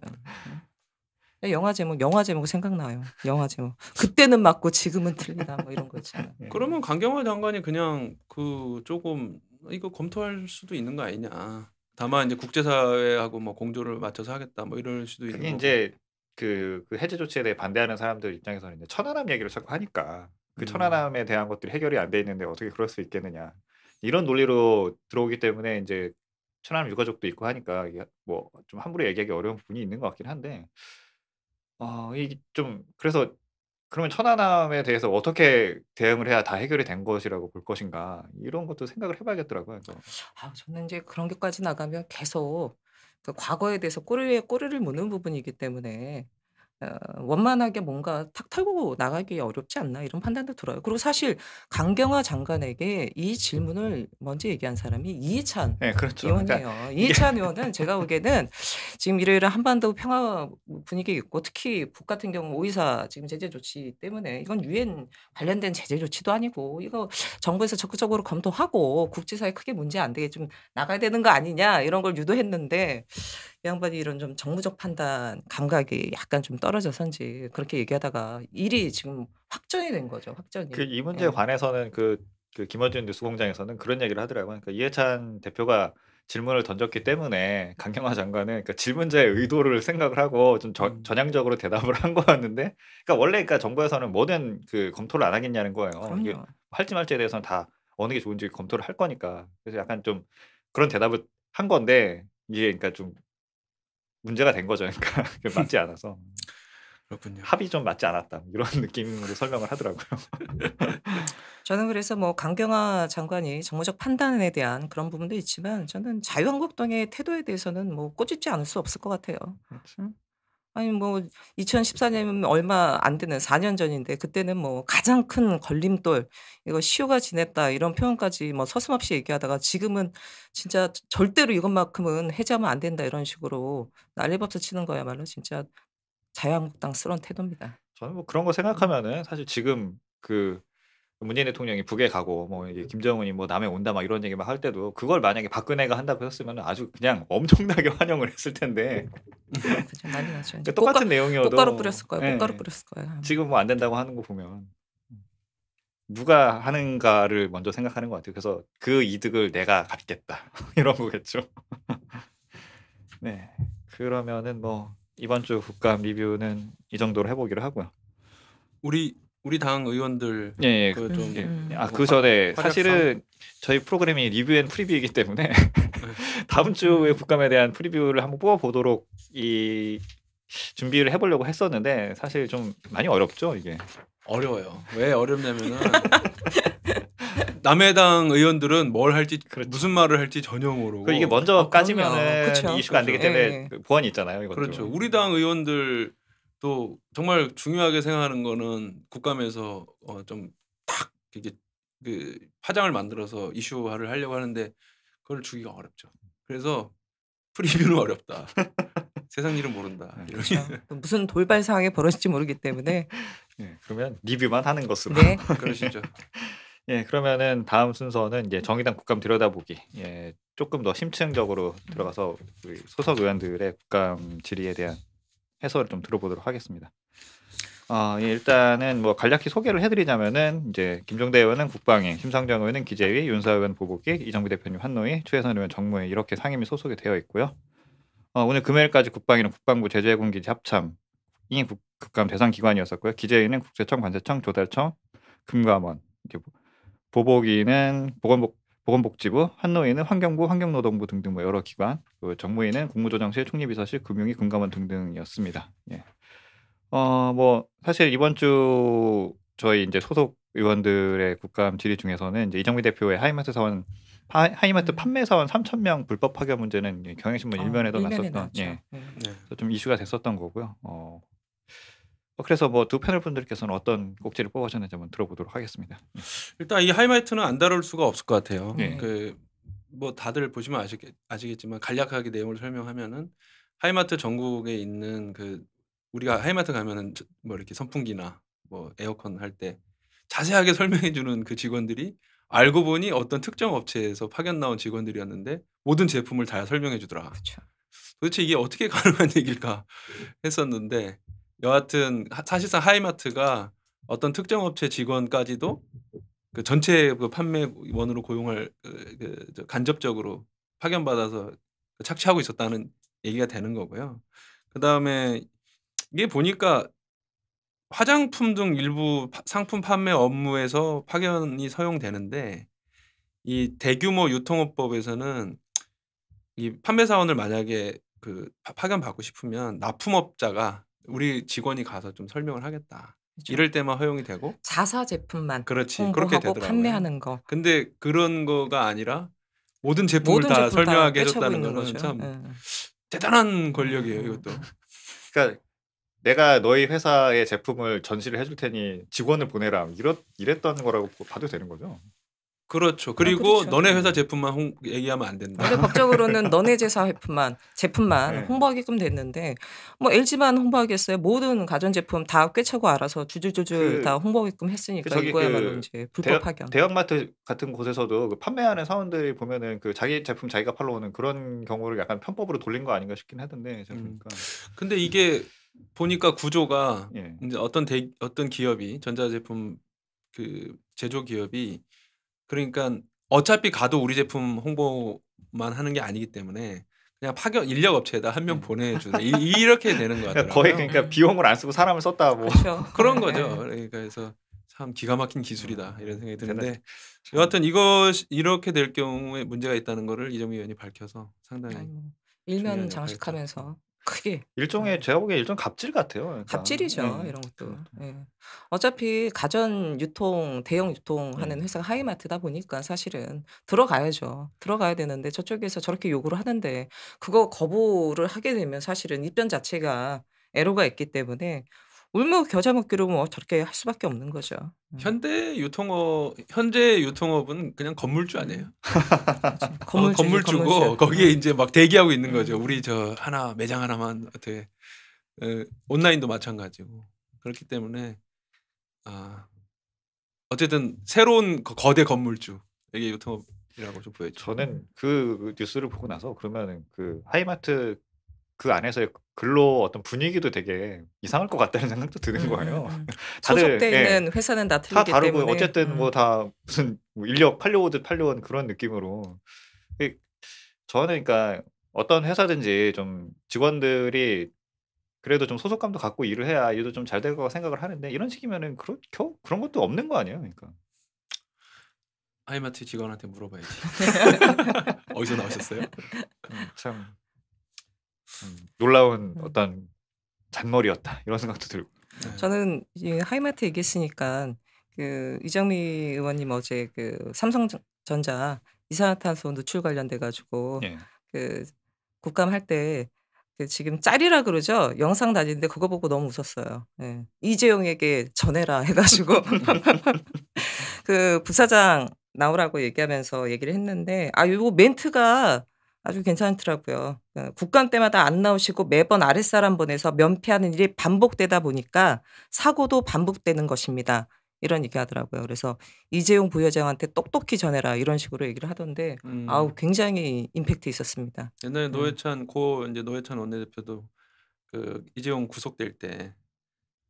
Speaker 3: 영화 제목 생각나요. 영화 제목. "그때는 맞고 지금은 틀리다." 뭐 이런 거 있잖아요.
Speaker 2: 그러면 강경화 장관이 그냥 그 조금 이거 검토할 수도 있는 거 아니냐. 다만 이제 국제사회하고 뭐 공조를 맞춰서 하겠다 뭐 이럴 수도 있는
Speaker 1: 그게
Speaker 2: 거고.
Speaker 1: 이제 그 해제 조치에 대해 반대하는 사람들 입장에서는 이제 천안함 얘기를 자꾸 하니까 그 천안함에 대한 것들이 해결이 안 돼 있는데 어떻게 그럴 수 있겠느냐 이런 논리로 들어오기 때문에 이제 천안함 유가족도 있고 하니까 이게 뭐 좀 함부로 얘기하기 어려운 부분이 있는 것 같긴 한데 이게 좀 그래서 그러면 천안함에 대해서 어떻게 대응을 해야 다 해결이 된 것이라고 볼 것인가 이런 것도 생각을 해봐야겠더라고요. 그래서
Speaker 3: 저는 인제 그런 게까지 나가면 계속 그 과거에 대해서 꼬리에 꼬리를 무는 부분이기 때문에 원만하게 뭔가 탁 털고 나가기 어렵지 않나 이런 판단도 들어요. 그리고 사실 강경화 장관에게 이 질문을 먼저 얘기한 사람이 이해찬
Speaker 1: 네, 그렇죠.
Speaker 3: 의원이에요. 이해찬 의원은 제가 보기에는 지금 이러이러한 한반도 평화 분위기 있고 특히 북 같은 경우 오이사 지금 제재 조치 때문에 이건 유엔 관련된 제재 조치도 아니고 이거 정부에서 적극적으로 검토하고 국제사회에 크게 문제 안 되게 좀 나가야 되는 거 아니냐 이런 걸 유도했는데 이 양반이 이런 좀 정무적 판단 감각이 약간 좀 떨어져서인지 그렇게 얘기하다가 일이 지금 확정이 된 거죠, 확정이.
Speaker 1: 그 이 문제에
Speaker 3: 예.
Speaker 1: 관해서는 그 그 김어준 뉴스공장에서는 그런 얘기를 하더라고요. 그러니까 이해찬 대표가 질문을 던졌기 때문에 강경화 장관은 그러니까 질문자의 의도를 생각을 하고 좀 전향적으로 대답을 한 거였는데, 그러니까 원래 그러니까 정부에서는 뭐든 그 검토를 안 하겠냐는 거예요. 이게
Speaker 3: 그럼요.
Speaker 1: 할지 말지에 대해서는 다 어느 게 좋은지 검토를 할 거니까. 그래서 약간 좀 그런 대답을 한 건데 이게 그러니까 좀 문제가 된 거죠. 그러니까 맞지 않아서
Speaker 2: 그렇군요.
Speaker 1: 합이 좀 맞지 않았다 이런 느낌으로 설명을 하더라고요.
Speaker 3: 저는 그래서 뭐 강경화 장관이 정무적 판단에 대한 그런 부분도 있지만 저는 자유한국당의 태도에 대해서는 뭐 꼬집지 않을 수 없을 것 같아요.
Speaker 1: 그렇죠.
Speaker 3: 아니 뭐 2014년이면 얼마 안 되는 4년 전인데 그때는 뭐 가장 큰 걸림돌 이거 "시효가 지났다." 이런 표현까지 뭐 서슴없이 얘기하다가 지금은 진짜 절대로 이것만큼은 해제하면 안 된다 이런 식으로 난리법석 치는 거야말로 진짜 자유한국당스러운 태도입니다.
Speaker 1: 저는 뭐 그런 거 생각하면은 사실 지금 그 문재인 대통령이 북에 가고 뭐 이게 김정은이 뭐 남해 온다 막 이런 얘기 막 할 때도 그걸 만약에 박근혜가 한다고 했으면 아주 그냥 엄청나게 환영을 했을 텐데
Speaker 3: 그죠. 난리 나죠. 이제
Speaker 1: 그 똑같은 내용이어도
Speaker 3: 꽃가루 뿌렸을 거예요. 꽃가루
Speaker 1: 예,
Speaker 3: 뿌렸을 거예요.
Speaker 1: 지금 뭐 안 된다고 하는 거 보면 누가 하는가를 먼저 생각하는 것 같아요. 그래서 그 이득을 내가 갖겠다 이런 거겠죠. 네, 그러면은 뭐 이번 주 국감 리뷰는 이 정도로 해보기로 하고요.
Speaker 2: 우리 당 의원들
Speaker 1: 예, 예.
Speaker 2: 그 좀
Speaker 1: 아,
Speaker 2: 뭐
Speaker 1: 그 전에
Speaker 2: 활약상?
Speaker 1: 사실은 저희 프로그램이 리뷰 앤 프리뷰이기 때문에 다음 주의 국감에 대한 프리뷰를 한번 뽑아보도록 이 준비를 해보려고 했었는데 사실 좀 많이 어렵죠 이게.
Speaker 2: 어려워요. 왜 어렵냐면은 남해당 의원들은 뭘 할지
Speaker 1: 그렇죠.
Speaker 2: 무슨 말을 할지 전혀 모르고
Speaker 1: 그 이게 먼저
Speaker 3: 그럼요.
Speaker 1: 까지면은
Speaker 3: 그쵸.
Speaker 1: 이슈가 안 되기
Speaker 2: 그죠.
Speaker 1: 때문에
Speaker 3: 예.
Speaker 1: 그 보완이 있잖아요. 이것도.
Speaker 2: 그렇죠. 우리 당 의원들도 정말 중요하게 생각하는 거는 국감에서 좀 딱 이게 그 파장을 만들어서 이슈화를 하려고 하는데 그걸 주기가 어렵죠. 그래서 프리뷰는 어렵다. 세상 일은 모른다. 이런
Speaker 3: 그렇죠. 또 무슨 돌발 상황이 벌어질지 모르기 때문에
Speaker 1: 예, 그러면 리뷰만 하는 것으로.
Speaker 3: 네.
Speaker 2: 그러시죠.
Speaker 1: 예, 그러면은 다음 순서는 이제 정의당 국감 들여다보기. 예, 조금 더 심층적으로 들어가서 우리 소속 의원들의 국감 질의에 대한 해설을 좀 들어보도록 하겠습니다. 예, 일단은 뭐 간략히 소개를 해드리자면은 이제 김종대 의원은 국방위, 심상정 의원은 기재위, 윤사 의원 보복위, 이정미 대표님 환노위, 최혜선 의원 정무위 이렇게 상임위 소속이 되어 있고요. 오늘 금요일까지 국방위는 국방부 제주해군기지 합참이 국감 대상 기관이었었고요. 기재위는 국세청, 관세청, 조달청, 금감원, 이렇게 보복위는 보건복지부, 환노위는 환경부, 환경노동부 등등 뭐 여러 기관, 그 정무위는 국무조정실, 총리비서실, 금융위, 금감원 등등이었습니다. 예. 뭐 사실 이번 주 저희 이제 소속 의원들의 국감 질의 중에서는 이제 이정미 대표의 하이마트 사원 하이마트 판매 사원 3,000명 불법 파견 문제는 경향신문 일면에도
Speaker 3: 일면에
Speaker 1: 났었던
Speaker 3: 나왔죠.
Speaker 1: 예,
Speaker 2: 네.
Speaker 1: 그래서 좀 이슈가 됐었던 거고요. 그래서 뭐 두 패널 분들께서는 어떤 꼭지를 뽑으셨는지 한번 들어보도록 하겠습니다.
Speaker 2: 일단 이 하이마이트는 안 다룰 수가 없을 것 같아요.
Speaker 1: 네.
Speaker 2: 그 뭐 다들 보시면 아시겠지만 간략하게 내용을 설명하면은 하이마트 전국에 있는 그 우리가 하이마트 가면은 뭐 이렇게 선풍기나 뭐 에어컨 할 때 자세하게 설명해 주는 그 직원들이 알고 보니 어떤 특정 업체에서 파견 나온 직원들이었는데 모든 제품을 다 설명해 주더라.
Speaker 3: 그렇죠.
Speaker 2: 도대체 이게 어떻게 가능한 얘기일까 했었는데 여하튼 사실상 하이마트가 어떤 특정 업체 직원까지도 그 전체 그 판매원으로 고용할 간접적으로 파견받아서 착취하고 있었다는 얘기가 되는 거고요. 그다음에 이게 보니까 화장품 등 일부 상품 판매 업무에서 파견이 허용되는데 이 대규모 유통업법에서는 이 판매 사원을 만약에 그 파견 받고 싶으면 납품업자가 우리 직원이 가서 좀 설명을 하겠다.
Speaker 3: 그렇죠.
Speaker 2: 이럴 때만 허용이 되고
Speaker 3: 자사 제품만
Speaker 2: 그렇지. 그렇게
Speaker 3: 홍보하고
Speaker 2: 되더라고요.
Speaker 3: 판매하는 거.
Speaker 2: 근데 그런 거가 아니라 모든 제품을
Speaker 3: 모든
Speaker 2: 다
Speaker 3: 제품 다
Speaker 2: 설명하게 해
Speaker 3: 꿰차고
Speaker 2: 줬다는
Speaker 3: 있는
Speaker 2: 거는
Speaker 3: 거죠.
Speaker 2: 참
Speaker 3: 예.
Speaker 2: 대단한 권력이에요, 이것도.
Speaker 1: 그러니까 내가 너희 회사의 제품을 전시를 해줄 테니 직원을 보내라 이랬던 거라고 봐도 되는 거죠.
Speaker 2: 그렇죠. 그리고
Speaker 3: 그렇죠.
Speaker 2: 너네 회사 제품만 얘기하면 안 된다.
Speaker 3: 원래 법적으로는 너네 제사 제품만
Speaker 1: 네.
Speaker 3: 홍보하게끔 됐는데 뭐 LG만 홍보하겠어요. 모든 가전제품 다 꿰차고 알아서 줄줄줄줄 다 홍보하게끔 했으니까
Speaker 1: 저기
Speaker 3: 이거야말로 이제 불법 파견.
Speaker 1: 대형마트 같은 곳에서도 그 판매하는 사원들이 보면은 그 자기 제품 자기가 팔러 오는 그런 경우를 약간 편법으로 돌린 거 아닌가 싶긴 하던데 제가 보니까.
Speaker 2: 근데 이게 보니까 구조가
Speaker 1: 예.
Speaker 2: 이제 어떤 기업이 전자제품 그 제조 기업이 그러니까 어차피 가도 우리 제품 홍보만 하는 게 아니기 때문에 그냥 파견 인력 업체에다 한 명 보내주다 이렇게 되는 것
Speaker 1: 거의
Speaker 2: 같더라고요.
Speaker 1: 그러니까 비용을 안 쓰고 사람을 썼다 뭐.
Speaker 3: 그렇죠.
Speaker 2: 그런
Speaker 3: 네.
Speaker 2: 거죠. 그러니까 그래서 참 기가 막힌 기술이다 이런 생각이 드는데
Speaker 1: 참.
Speaker 2: 여하튼 이렇게 될 경우에 문제가 있다는 거를 이정미 의원이 밝혀서 상당히
Speaker 3: 아니, 뭐
Speaker 2: 중요한
Speaker 3: 일면
Speaker 2: 역할을
Speaker 3: 장식하면서 크게
Speaker 1: 일종의 제가 보기에 일종 갑질 같아요. 그러니까.
Speaker 3: 갑질이죠.
Speaker 1: 예.
Speaker 3: 이런 것도. 예. 어차피 가전 유통, 대형 유통하는
Speaker 1: 예.
Speaker 3: 회사가 하이마트다 보니까 사실은 들어가야죠. 들어가야 되는데 저쪽에서 저렇게 요구를 하는데 그거 거부를 하게 되면 사실은 입장 자체가 애로가 있기 때문에 울며 겨자 먹기로 뭐 저렇게 할 수밖에 없는 거죠.
Speaker 2: 현재 유통업은 그냥 건물주 아니에요?
Speaker 3: 그렇지. 건물주지,
Speaker 2: 건물주고
Speaker 3: 건물주.
Speaker 2: 거기에 이제 막 대기하고 있는 거죠. 우리 저 하나 매장 하나만 어떻게 온라인도 마찬가지고 그렇기 때문에 어쨌든 새로운 거대 건물주 이게 유통업이라고 좀 보여죠.
Speaker 1: 저는 그 뉴스를 보고 나서 그러면은 그 하이마트 그 안에서의 근로 어떤 분위기도 되게 이상할 것 같다는 생각도 드는 거예요. 다들
Speaker 3: 소속돼
Speaker 1: 예,
Speaker 3: 있는 회사는 다
Speaker 1: 다
Speaker 3: 틀리기
Speaker 1: 다르고
Speaker 3: 때문에
Speaker 1: 어쨌든 뭐 다 무슨 뭐 인력 팔려오듯 팔려온 그런 느낌으로. 저는 그러니까 어떤 회사든지 좀 직원들이 그래도 좀 소속감도 갖고 일을 해야 일도 좀 잘 될 거라고 생각을 하는데 이런 식이면은 그런 것도 없는 거 아니에요? 그러니까.
Speaker 2: 하이마트 직원한테 물어봐야지. 어디서 나오셨어요?
Speaker 1: 참 놀라운 어떤 잔머리였다 이런 생각도 들고.
Speaker 3: 저는 이 하이마트 얘기했으니까 그 이정미 의원님 어제 그 삼성전자 이산화탄소 누출 관련돼 가지고
Speaker 1: 예.
Speaker 3: 그 국감할 때 그 지금 짤이라 그러죠. 영상 다니는데 그거 보고 너무 웃었어요. 예. 이재용에게 전해라 해가지고 그 부사장 나오라고 얘기하면서 얘기를 했는데 요 멘트가 아주 괜찮더라고요. 국감 때마다 안 나오시고 매번 아랫사람 보내서 면피하는 일이 반복되다 보니까 사고도 반복되는 것입니다. 이런 얘기 하더라고요. 그래서 이재용 부회장한테 똑똑히 전해라 이런 식으로 얘기를 하던데 굉장히 임팩트 있었습니다.
Speaker 2: 옛날에 노회찬 원내대표도 그 이재용 구속될 때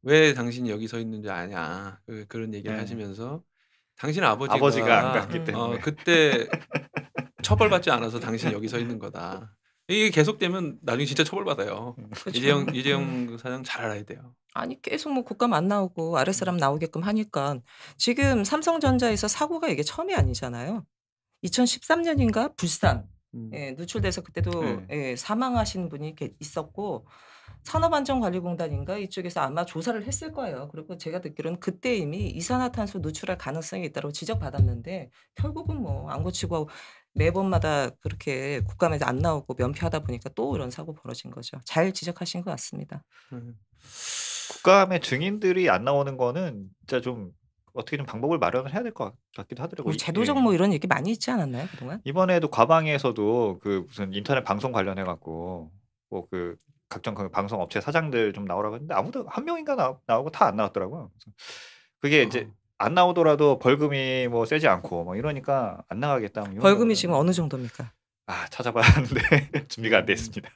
Speaker 2: 왜 당신이 여기 서 있는지 아냐 그런 얘기를 하시면서 당신
Speaker 1: 아버지가 안 갔기 때문에.
Speaker 2: 그때 처벌받지 않아서 당신이 여기 서 있는 거다. 이게 계속되면 나중에 진짜 처벌받아요.
Speaker 3: 그렇죠.
Speaker 2: 이재용 사장 잘 알아야 돼요.
Speaker 3: 아니 계속 뭐 국감 안 나오고 아랫사람 나오게끔 하니까 지금 삼성전자에서 사고가 이게 처음이 아니잖아요. 2013년인가 불산 예, 누출돼서 그때도 예, 사망하신 분이 있었고 산업안전관리공단인가 이쪽에서 아마 조사를 했을 거예요. 그리고 제가 듣기로는 그때 이미 이산화탄소 누출할 가능성이 있다고 지적받았는데 결국은 뭐 안 고치고 매번마다 그렇게 국감에서 안 나오고 면피하다 보니까 또 이런 사고 벌어진 거죠. 잘 지적하신 것 같습니다.
Speaker 1: 국감에 증인들이 안 나오는 거는 진짜 좀 어떻게 좀 방법을 마련을 해야 될 것 같기도 하더라고요.
Speaker 3: 제도적
Speaker 1: 예.
Speaker 3: 뭐 이런 얘기 많이 있지 않았나요 그동안?
Speaker 1: 이번에도 과방에서도 그 무슨 인터넷 방송 관련해 갖고 뭐 그 각종 그 방송 업체 사장들 좀 나오라고 했는데 아무도 한 명인가 나오고 다 안 나왔더라고요. 그래서 그게 이제 안 나오더라도 벌금이 뭐 세지 않고 뭐 이러니까 안 나가겠다. 뭐 이런
Speaker 3: 벌금이
Speaker 1: 거는
Speaker 3: 지금 어느 정도입니까?
Speaker 1: 찾아봐야 하는데 준비가 안 돼 있습니다.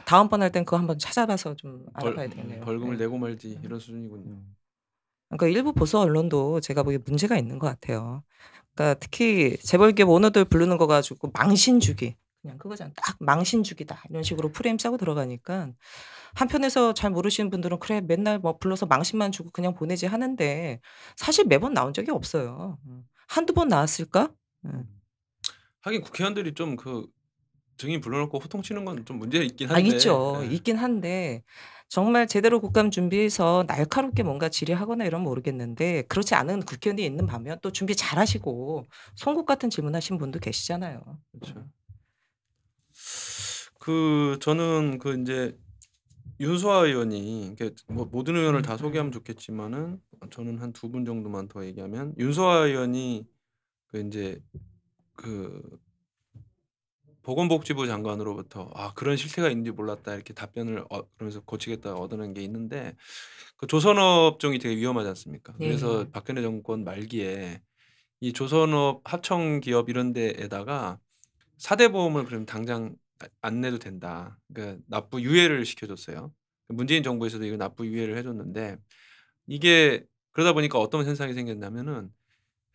Speaker 3: 다음번 할 땐 그거 한번 찾아봐서 좀 알아봐야 되겠네요.
Speaker 2: 벌금을
Speaker 3: 네.
Speaker 2: 내고 말지 이런 수준이군요.
Speaker 3: 그러니까 일부 보수 언론도 제가 보기에 문제가 있는 것 같아요. 그러니까 특히 재벌기업 오너들 부르는 거 가지고 망신주기 그냥 그거잖아. 딱 망신주기다 이런 식으로 프레임 짜고 들어가니까 한편에서 잘 모르시는 분들은 그래 맨날 뭐 불러서 망신만 주고 그냥 보내지 하는데 사실 매번 나온 적이 없어요. 한두 번 나왔을까?
Speaker 2: 하긴 국회의원들이 좀 그 증인 불러놓고 호통치는 건 좀 문제 있긴 한데.
Speaker 3: 있죠. 있긴 한데 정말 제대로 국감 준비해서 날카롭게 뭔가 질의하거나 이러면 모르겠는데 그렇지 않은 국회의원이 있는 반면 또 준비 잘하시고 송곳 같은 질문하신 분도 계시잖아요.
Speaker 2: 그렇죠. 저는 이제 윤소아 의원이 뭐 모든 의원을 다 소개하면 좋겠지만은 저는 한 두 분 정도만 더 얘기하면 윤소아 의원이 이제 보건복지부 장관으로부터 그런 실태가 있는지 몰랐다 이렇게 답변을 그러면서 고치겠다 얻어낸 게 있는데 그 조선업종이 되게 위험하지 않습니까? 그래서 박근혜 정권 말기에 이 조선업 하청기업 이런 데에다가 4대 보험을 그럼 당장 안 내도 된다. 그러니까 납부 유예를 시켜줬어요. 문재인 정부에서도 이거 납부 유예를 해줬는데 이게 그러다 보니까 어떤 현상이 생겼냐면은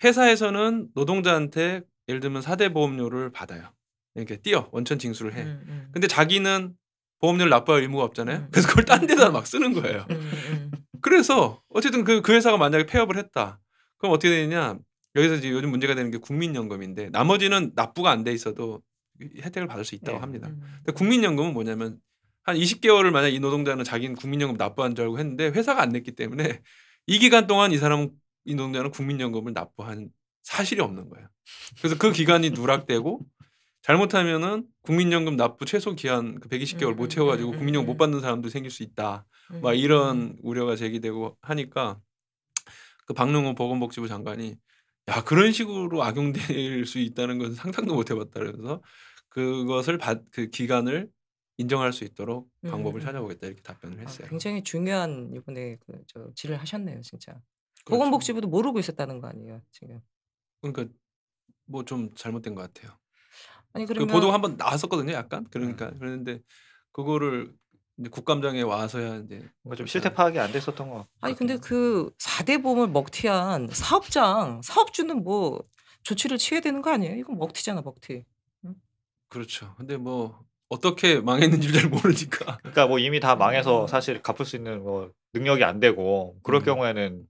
Speaker 2: 회사에서는 노동자한테 예를 들면 4대 보험료를 받아요. 이렇게 띄어 원천 징수를 해. 근데 자기는 보험료를 납부할 의무가 없잖아요. 그래서 그걸 딴 데다 막 쓰는 거예요. 그래서 어쨌든 그 회사가 만약에 폐업을 했다. 그럼 어떻게 되느냐? 여기서 이제 요즘 문제가 되는 게 국민연금인데 나머지는 납부가 안 돼 있어도 혜택을 받을 수 있다고 합니다. 근데 국민연금은 뭐냐면 한 20개월을 만약 이 노동자는 자기는 국민연금 납부한 줄 알고 했는데 회사가 안 냈기 때문에 이 기간 동안 이 노동자는 국민연금을 납부한 사실이 없는 거예요. 그래서 그 기간이 누락되고 잘못하면은 국민연금 납부 최소 기한 그 120개월 못 채워가지고 국민연금 못 받는 사람도 생길 수 있다. 막 이런 우려가 제기되고 하니까 그 박능호 보건복지부 장관이 야 그런 식으로 악용될 수 있다는 것은 상상도 못 해봤다 그래서 그것을 그 기간을 인정할 수 있도록 방법을 찾아보겠다 이렇게 답변을 했어요.
Speaker 3: 굉장히 중요한 이번에 질을 하셨네요, 진짜.
Speaker 2: 그렇죠.
Speaker 3: 보건복지부도 모르고 있었다는 거 아니에요, 지금?
Speaker 2: 그러니까 뭐 좀 잘못된 것 같아요.
Speaker 3: 아니
Speaker 2: 그
Speaker 3: 그러면
Speaker 2: 보도가 한번 나왔었거든요, 약간. 그러니까 그랬는데 그거를 이제 국감장에 와서야 이제
Speaker 1: 뭔가 좀 실태 파악이 안 됐었던 것 같아요.
Speaker 3: 아니 근데 그 4대 보험을 먹튀한 사업주는 뭐 조치를 취해야 되는 거 아니에요? 이건 먹튀잖아, 먹튀.
Speaker 2: 그렇죠. 근데 뭐 어떻게 망했는지 잘 모르니까.
Speaker 1: 그러니까 뭐 이미 다 망해서 사실 갚을 수 있는 뭐 능력이 안 되고 그럴 경우에는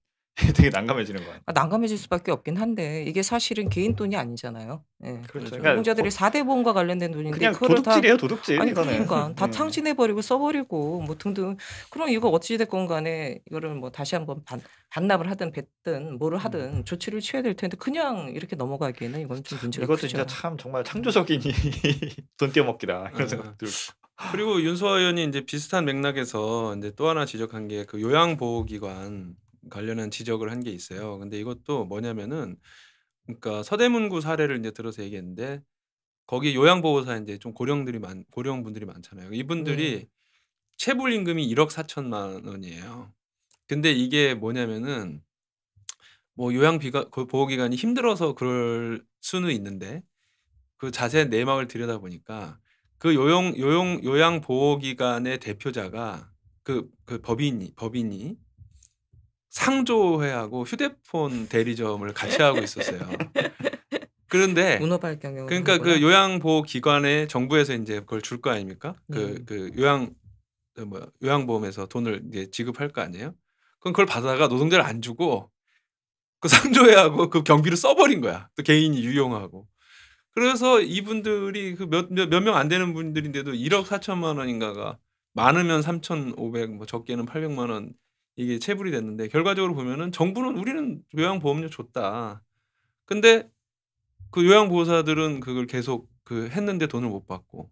Speaker 1: 되게 난감해지는 거예요.
Speaker 3: 난감해질 수밖에 없긴 한데 이게 사실은 개인 돈이 아니잖아요. 예.
Speaker 1: 그렇죠.
Speaker 2: 그렇죠.
Speaker 3: 노동자들이 4대 보험과 관련된 돈인데
Speaker 1: 그냥
Speaker 3: 그거를
Speaker 1: 도둑질이에요, 도둑질.
Speaker 3: 아니
Speaker 1: 이거는.
Speaker 3: 그러니까 다 탕진해버리고 써버리고 뭐 등등. 그럼 이거 어찌 됐건 간에 이거를 뭐 다시 한번 반납을 하든 뱉든 뭐를 하든 조치를 취해야 될 텐데 그냥 이렇게 넘어가기에는 이건 좀 문제가
Speaker 1: 이것도
Speaker 3: 크죠.
Speaker 1: 진짜 참 정말 창조적인 돈 떼어먹기다 이런 생각 들고.
Speaker 2: 그리고 윤소아 의원이 이제 비슷한 맥락에서 이제 또 하나 지적한 게 그 요양보호기관 관련한 지적을 한 게 있어요. 근데 이것도 뭐냐면은 그러니까 서대문구 사례를 이제 들어서 얘기했는데 거기 요양보호사 이제 좀 고령분들이 많잖아요. 이분들이 체불 임금이 1억 4천만 원이에요. 근데 이게 뭐냐면은 뭐 그 보호기관이 힘들어서 그럴 수는 있는데 그 자세한 내막을 들여다보니까 그 요양보호기관의 대표자가 그 법인이 상조회하고 휴대폰 대리점을 같이 하고 있었어요. 그런데
Speaker 3: 문어발 경영을
Speaker 2: 그러니까
Speaker 3: 하는구나.
Speaker 2: 그 요양보호기관에 정부에서 이제 그걸 줄 거 아닙니까? 그 요양보험에서 돈을 이제 지급할 거 아니에요? 그럼 그걸 받아다가 노동자를 안 주고 그 상조회하고 그 경비를 써버린 거야. 또 개인이 유용하고. 그래서 이분들이 그 몇 명 안 되는 분들인데도 1억 4천만 원인가가 많으면 3,500, 뭐 적게는 800만 원 이게 체불이 됐는데 결과적으로 보면은 정부는 우리는 요양보험료 줬다. 근데 그 요양보호사들은 그걸 계속 그 했는데 돈을 못 받고.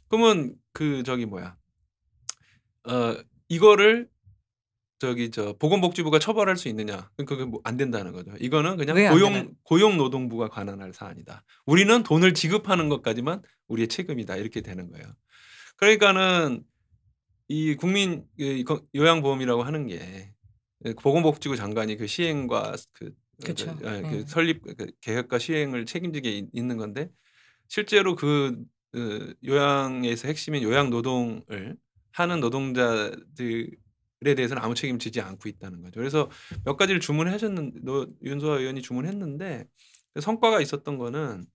Speaker 2: 그러면 그 이거를 보건복지부가 처벌할 수 있느냐? 그게 뭐 안 된다는 거죠. 이거는 그냥
Speaker 3: 왜 안 되나요?
Speaker 2: 고용노동부가 관할할 사안이다. 우리는 돈을 지급하는 것까지만 우리의 책임이다. 이렇게 되는 거예요. 그러니까는 이 국민 요양보험이라고 하는 게 보건복지부 장관이 그 시행과
Speaker 3: 그쵸.
Speaker 2: 그 설립 계획과 시행을 책임지게 있는 건데 실제로 그 요양에서 핵심인 요양노동을 하는 노동자들에 대해서는 아무 책임을 지지 않고 있다는 거죠. 그래서 몇 가지를 주문하셨는데 윤소아 의원이 주문했는데 성과가 있었던 거는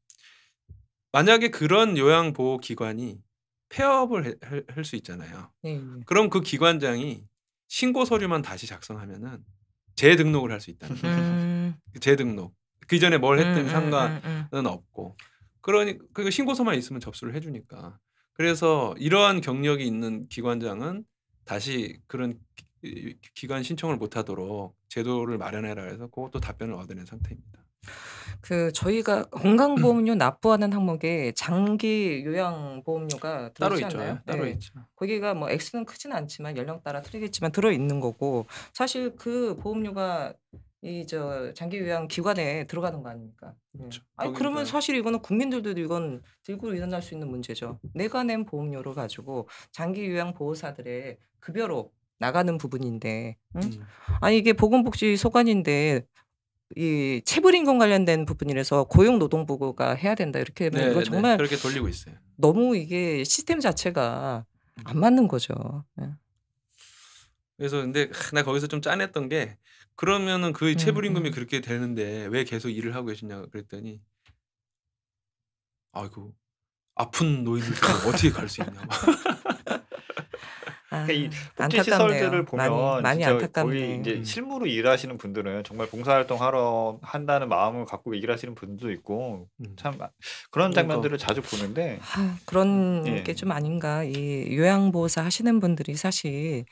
Speaker 2: 만약에 그런 요양보호기관이 폐업을 할 수 있잖아요. 그럼 그 기관장이 신고 서류만 다시 작성하면은 재등록을 할 수 있다는 거예요. 재등록. 그 이전에 뭘 했든 상관은 없고. 그러니 그 신고서만 있으면 접수를 해주니까. 그래서 이러한 경력이 있는 기관장은 다시 그런 기관 신청을 못하도록 제도를 마련해라 해서 그것도 답변을 얻어낸 상태입니다.
Speaker 3: 저희가 건강보험료 납부하는 항목에 장기 요양보험료가
Speaker 2: 따로
Speaker 3: 들어있지 않나요?
Speaker 2: 있죠. 따로 있죠.
Speaker 3: 거기가 뭐 액수는 크진 않지만 연령 따라 틀리겠지만 들어있는 거고 사실 그 보험료가 장기 요양 기관에 들어가는 거 아닙니까?
Speaker 2: 그렇죠.
Speaker 3: 아니 그러면 사실 이거는 국민들도 이건 들고 일어날 수 있는 문제죠. 내가 낸 보험료를 가지고 장기 요양 보호사들의 급여로 나가는 부분인데, 아니 이게 보건복지 소관인데 이 체불임금 관련된 부분이라서 고용노동부가 해야 된다 이렇게 하면 이거 정말
Speaker 2: 그렇게 돌리고 있어요.
Speaker 3: 너무 이게 시스템 자체가 안 맞는 거죠.
Speaker 2: 그래서 근데 나 거기서 좀 짠했던 게 그러면은 그
Speaker 3: 음,
Speaker 2: 체불임금이
Speaker 3: 음.
Speaker 2: 그렇게 되는데 왜 계속 일을 하고 계시냐 그랬더니 아이고 아픈 노인을 두고 어떻게 갈 수 있냐.
Speaker 1: 그러니까 이
Speaker 3: 아,
Speaker 1: 복지 시설들을
Speaker 3: 안타깝네요. 많이
Speaker 1: 보면
Speaker 3: 많이
Speaker 1: 진짜 거의
Speaker 3: 안타깝네.
Speaker 1: 이제 실무로 일하시는 분들은 정말 봉사활동하러 한다는 마음을 갖고 일하시는 분도 있고
Speaker 2: 음.
Speaker 1: 참 그런
Speaker 2: 그러니까
Speaker 1: 장면들을 자주 보는데
Speaker 3: 그런
Speaker 1: 예.
Speaker 3: 게 좀 아닌가. 이 요양보호사 하시는 분들이 사실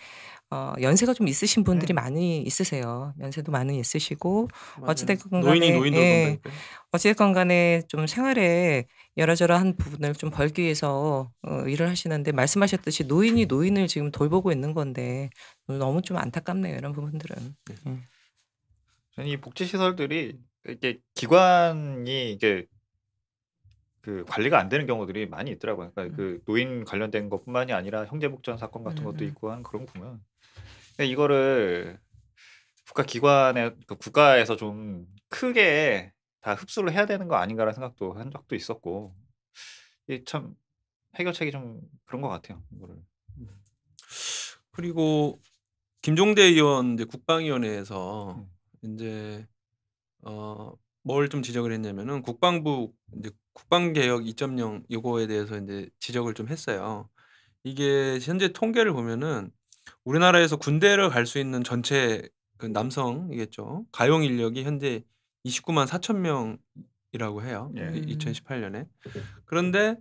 Speaker 3: 연세가 좀 있으신 분들이 많이 있으세요. 연세도 많이 있으시고
Speaker 2: 맞아요.
Speaker 3: 어찌됐건
Speaker 2: 노인이
Speaker 3: 간에
Speaker 2: 노인들 본다니까요.
Speaker 3: 어찌됐건 간에 좀 생활에 이러저러한 부분을 좀 벌기 위해서 일을 하시는데 말씀하셨듯이 노인이 노인을 지금 돌보고 있는 건데 너무 좀 안타깝네요. 이런 부분들은.
Speaker 1: 저는 이 복지 시설들이 이게 기관이 이게 그 관리가 안 되는 경우들이 많이 있더라고요. 그러니까 그 노인 관련된 것뿐만이 아니라 형제복전 사건 같은 것도 있고 하는 그런 거 보면 근데 이거를 국가기관에 그 국가에서 좀 크게 다 흡수를 해야 되는 거 아닌가라는 생각도 한 적도 있었고 이게 참 해결책이 좀 그런 것 같아요. 이거를.
Speaker 2: 그리고 김종대 의원 이제 국방위원회에서 이제 뭘 좀 지적을 했냐면은 국방부 이제 국방개혁 2.0 요거에 대해서 이제 지적을 좀 했어요. 이게 현재 통계를 보면은 우리나라에서 군대를 갈 수 있는 전체 그 남성이겠죠. 가용 인력이 현재 29만 4천 명이라고 해요.
Speaker 1: 예.
Speaker 2: 2018년에. 그런데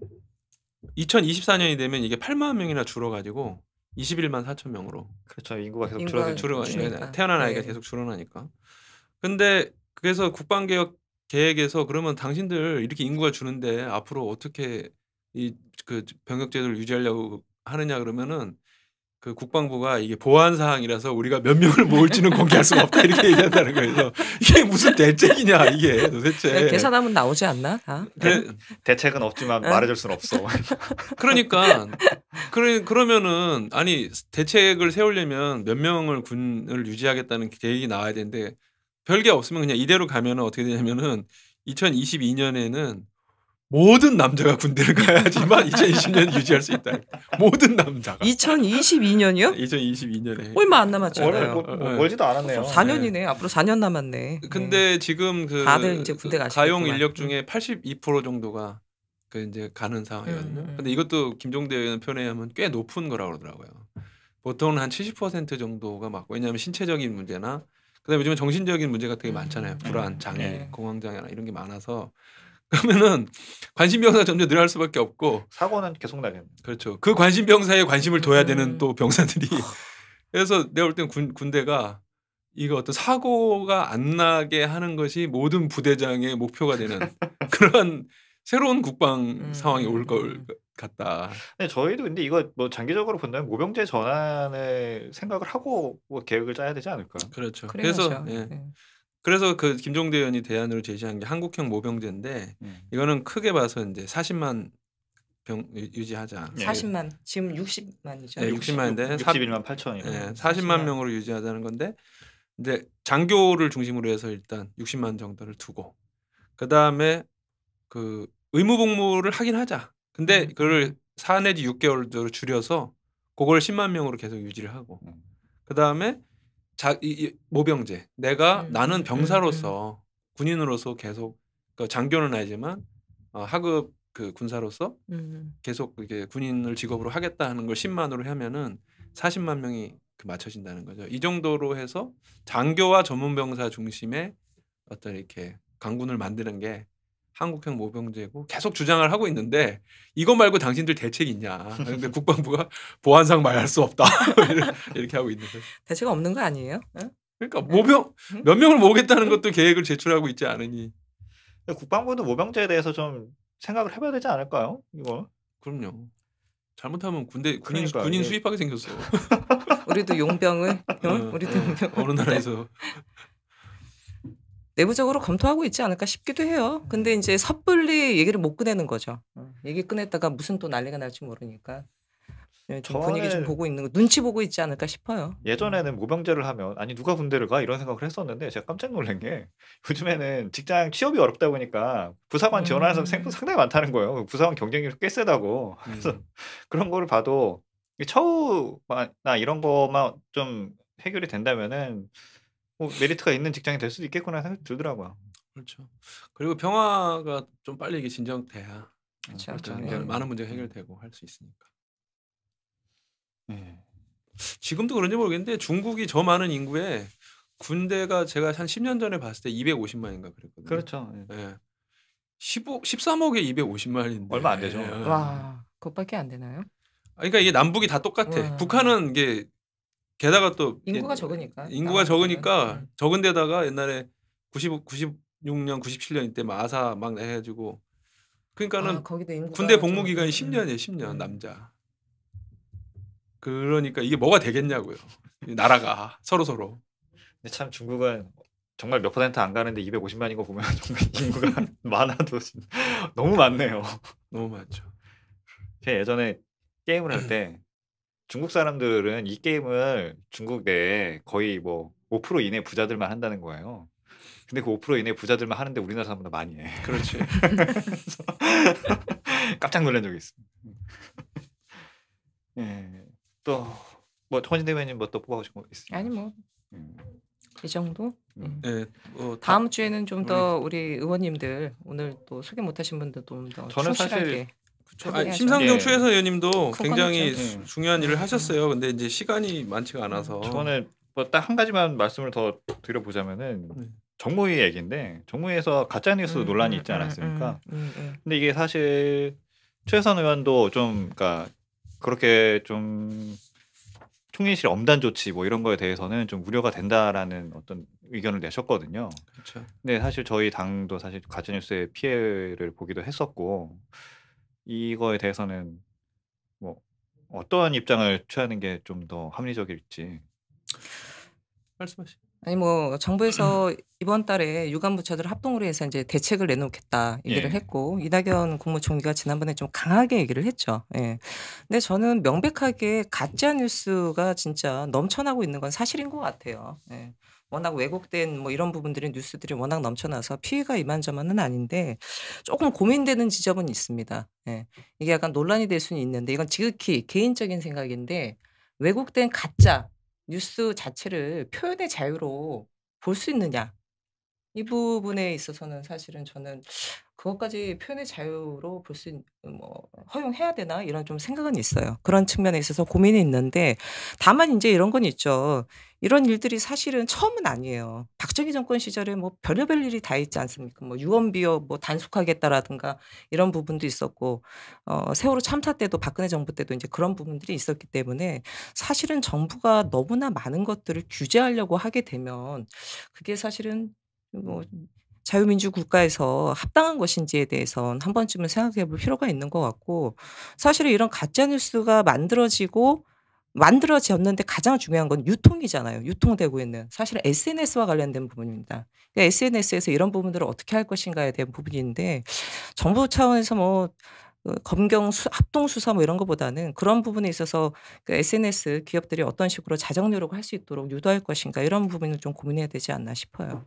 Speaker 2: 2024년이 되면 이게 8만 명이나 줄어가지고 21만 4천 명으로
Speaker 1: 그렇죠. 인구가 계속
Speaker 3: 인구가
Speaker 1: 줄어드니까.
Speaker 2: 태어난 아이가
Speaker 3: 네.
Speaker 2: 계속 줄어나니까. 근데 그래서 국방개혁 계획에서 그러면 당신들 이렇게 인구가 주는데 앞으로 어떻게 이 그 병역 제도를 유지하려고 하느냐 그러면은 그 국방부가 이게 보안 사항이라서 우리가 몇 명을 모을지는 공개할 수가 없다 이렇게 얘기한다는 거예요. 이게 무슨 대책이냐 이게 도대체.
Speaker 3: 계산하면 나오지 않나 다?
Speaker 1: 대책은 없지만 말해줄 수는 없어.
Speaker 2: 그러니까 그러면은 아니 대책을 세우려면 몇 명을 군을 유지하겠다는 계획이 나와야 되는데 별게 없으면 그냥 이대로 가면은 어떻게 되냐면은 2022년에는 모든 남자가 군대를 가야지만 2020년 유지할 수 있다. 모든 남자가.
Speaker 3: 2022년이요?
Speaker 2: 2022년에.
Speaker 3: 얼마 안 남았잖아요.
Speaker 1: 멀지도 않았네요.
Speaker 3: 4년이네. 앞으로 4년 남았네.
Speaker 2: 근데 지금 그
Speaker 3: 다들 이제 군대 가시겠구만.
Speaker 2: 가용 인력 중에 82% 정도가 그 이제 가는 상황이거든요. 근데 이것도 김종대 의원 표현에 하면 꽤 높은 거라고 그러더라고요. 보통은 한 70% 정도가 맞고 왜냐하면 신체적인 문제나 그다음에 요즘에 정신적인 문제가 되게 많잖아요. 불안, 장애, 공황 장애나 이런 게 많아서 그러면은 관심병사가 점점 늘어날 수밖에 없고
Speaker 1: 사고는 계속 나겠네.
Speaker 2: 그렇죠. 그 관심병사에 관심을 둬야 되는 또 병사들이 그래서 내가 볼 땐 군대가 이거 어떤 사고가 안 나게 하는 것이 모든 부대장의 목표가 되는 그런 새로운 국방 상황이 올 걸 같다.
Speaker 1: 근데 저희도 근데 이거 뭐 장기적으로 본다면 모병제 전환을 생각을 하고 뭐 계획을 짜야 되지 않을까요?
Speaker 2: 그렇죠.
Speaker 3: 그래야죠.
Speaker 2: 그래서 그 김종대 의원이 대안으로 제시한 게 한국형 모병제인데 이거는 크게 봐서 이제 40만 병 유지하자.
Speaker 3: 40만 지금 60만이죠.
Speaker 2: 네, 60만인데
Speaker 1: 61만 8천이요.
Speaker 2: 네, 40만 명으로 유지하자는 건데 이제 장교를 중심으로 해서 일단 60만 정도를 두고 그 다음에 그 의무 복무를 하긴 하자. 근데 그걸 4 내지 6개월 정도 줄여서 그걸 10만 명으로 계속 유지를 하고 그 다음에 모병제. 나는 병사로서 군인으로서 계속 그 장교는 아니지만 하급 그 군사로서 계속 이게 군인을 직업으로 하겠다 하는 걸 10만으로 하면은 40만 명이 그 맞춰진다는 거죠. 이 정도로 해서 장교와 전문병사 중심의 어떤 이렇게 강군을 만드는 게 한국형 모병제고 계속 주장을 하고 있는데 이거 말고 당신들 대책이 있냐. 근데 국방부가 보안상 말할 수 없다. 이렇게 하고 있는 거예요.
Speaker 3: 대책 없는 거 아니에요? 응?
Speaker 2: 그러니까 모병 몇 명을 모으겠다는 것도 계획을 제출하고 있지 않으니.
Speaker 1: 국방부도 모병제에 대해서 좀 생각을 해봐야 되지 않을까요? 이거.
Speaker 2: 그럼요. 잘못하면 군인
Speaker 1: 그러니까,
Speaker 2: 수입하게 생겼어.
Speaker 3: 우리도 용병을 우리도 용병.
Speaker 2: 어느 나라에서
Speaker 3: 내부적으로 검토하고 있지 않을까 싶기도 해요. 근데 이제 섣불리 얘기를 못 꺼내는 거죠. 얘기 꺼냈다가 무슨 또 난리가 날지 모르니까. 좀 분위기 좀 보고 있는 거 눈치 보고 있지 않을까 싶어요.
Speaker 1: 예전에는 모병제를 하면 아니 누가 군대를 가 이런 생각을 했었는데 제가 깜짝 놀란 게 요즘에는 직장 취업이 어렵다 보니까 부사관 지원하는 사람 상당히 많다는 거예요. 부사관 경쟁률이 꽤 세다고. 그래서 그런 거를 봐도 처우나 이런 거만 좀 해결이 된다면은 뭐 메리트가 있는 직장이 될 수도 있겠구나 생각이 들더라고요.
Speaker 2: 그렇죠. 그리고 평화가 좀 빨리 이게 진정돼야
Speaker 3: 그렇죠.
Speaker 1: 그렇죠.
Speaker 3: 네.
Speaker 1: 이제
Speaker 2: 많은 문제가 해결되고 할 수 있으니까.
Speaker 1: 예.
Speaker 2: 지금도 그런지 모르겠는데 중국이 저 많은 인구에 군대가 제가 한 10년 전에 봤을 때 250만인가 그랬거든요.
Speaker 1: 그렇죠. 예.
Speaker 2: 예. 13억에 250만인데.
Speaker 1: 얼마 안 되죠.
Speaker 3: 와, 그것밖에 안 되나요?
Speaker 2: 그러니까 이게 남북이 다 똑같아.
Speaker 3: 와.
Speaker 2: 북한은 이게 게다가 또
Speaker 3: 인구가 적으니까.
Speaker 2: 인구가
Speaker 3: 남한보다는.
Speaker 2: 적으니까 적은 데다가 옛날에 96년, 97년 이때 마사 막 해가지고 그러니까는
Speaker 3: 거기도 인구가
Speaker 2: 군대
Speaker 3: 좀,
Speaker 2: 복무 기간이 10년이에요. 10년
Speaker 3: 음.
Speaker 2: 남자. 그러니까 이게 뭐가 되겠냐고요. 이 나라가 서로.
Speaker 1: 근데 참 중국은 정말 몇 퍼센트 안 가는데 250만인 거 보면 정말 인구가 많아도 너무 많네요.
Speaker 2: 너무 많죠.
Speaker 1: 제가 예전에 게임을 할 때 중국 사람들은 이 게임을 중국 내에 거의 뭐 5% 이내 부자들만 한다는 거예요. 근데 그 5% 이내 부자들만 하는데 우리나라 사람보다 많이 해.
Speaker 2: 그렇지.
Speaker 1: 깜짝 놀란 적이 있어. 예. 또 뭐 홍진 대변인 뭐 또 뽑아오신 거 있어요?
Speaker 3: 아니 뭐 이 정도?
Speaker 2: 네,
Speaker 3: 다음 주에는 좀 더 우리 의원님들 오늘 또 소개 못하신 분들 좀 더
Speaker 1: 저는 사실
Speaker 3: 충실하게 해야죠.
Speaker 2: 심상정
Speaker 1: 예.
Speaker 2: 추혜선 의원님도
Speaker 3: 큰
Speaker 2: 굉장히
Speaker 1: 건이죠.
Speaker 2: 중요한 일을 하셨어요. 근데 이제 시간이 많지가 않아서.
Speaker 1: 저는 뭐 딱 한 가지만 말씀을 더 드려보자면은 정무위 얘기인데 정무위에서 가짜 뉴스 논란이 있지 않았습니까? 근데 이게 사실 최혜선 의원도 좀 그러니까 그렇게 좀 총리실 엄단 조치 뭐 이런 거에 대해서는 좀 우려가 된다라는 어떤 의견을 내셨거든요.
Speaker 2: 그렇죠.
Speaker 1: 근데 사실 저희 당도 사실 가짜 뉴스의 피해를 보기도 했었고 이거에 대해서는 뭐 어떤 입장을 취하는 게 좀 더 합리적일지.
Speaker 2: 말씀하시.
Speaker 3: 아니 뭐 정부에서 이번 달에 유관부처들 합동으로 해서 이제 대책을 내놓겠다 얘기를
Speaker 1: 예.
Speaker 3: 했고 이낙연 국무총리가 지난번에 좀 강하게 얘기를 했죠. 예. 근데 저는 명백하게 가짜 뉴스가 진짜 넘쳐나고 있는 건 사실인 것 같아요. 예. 워낙 왜곡된 뭐 이런 부분들이 뉴스들이 워낙 넘쳐나서 피해가 이만저만은 아닌데 조금 고민되는 지점은 있습니다. 예. 이게 약간 논란이 될 수는 있는데 이건 지극히 개인적인 생각인데 왜곡된 가짜 뉴스 자체를 표현의 자유로 볼 수 있느냐. 이 부분에 있어서는 사실은 저는 '그것까지 표현의 자유로 볼 수 뭐 허용해야 되나?' 이런 좀 생각은 있어요. 그런 측면에 있어서 고민이 있는데 다만 인제 이런 건 있죠. 이런 일들이 사실은 처음은 아니에요. 박정희 정권 시절에 뭐 별의별 일이 다 있지 않습니까? 뭐 유언비어 뭐 단속하겠다라든가 이런 부분도 있었고 세월호 참사 때도 박근혜 정부 때도 인제 그런 부분들이 있었기 때문에 사실은 정부가 너무나 많은 것들을 규제하려고 하게 되면 그게 사실은 뭐 자유민주 국가에서 합당한 것인지에 대해선 한 번쯤은 생각해 볼 필요가 있는 것 같고 사실은 이런 가짜 뉴스가 만들어졌는데 가장 중요한 건 유통이잖아요. 유통되고 있는. 사실은 SNS와 관련된 부분입니다. 그러니까 SNS에서 이런 부분들을 어떻게 할 것인가에 대한 부분인데 정부 차원에서 뭐 검경 합동 수사 뭐 이런 것보다는 그런 부분에 있어서 그 SNS 기업들이 어떤 식으로 자정 노력을 할 수 있도록 유도할 것인가 이런 부분을 좀 고민해야 되지 않나 싶어요.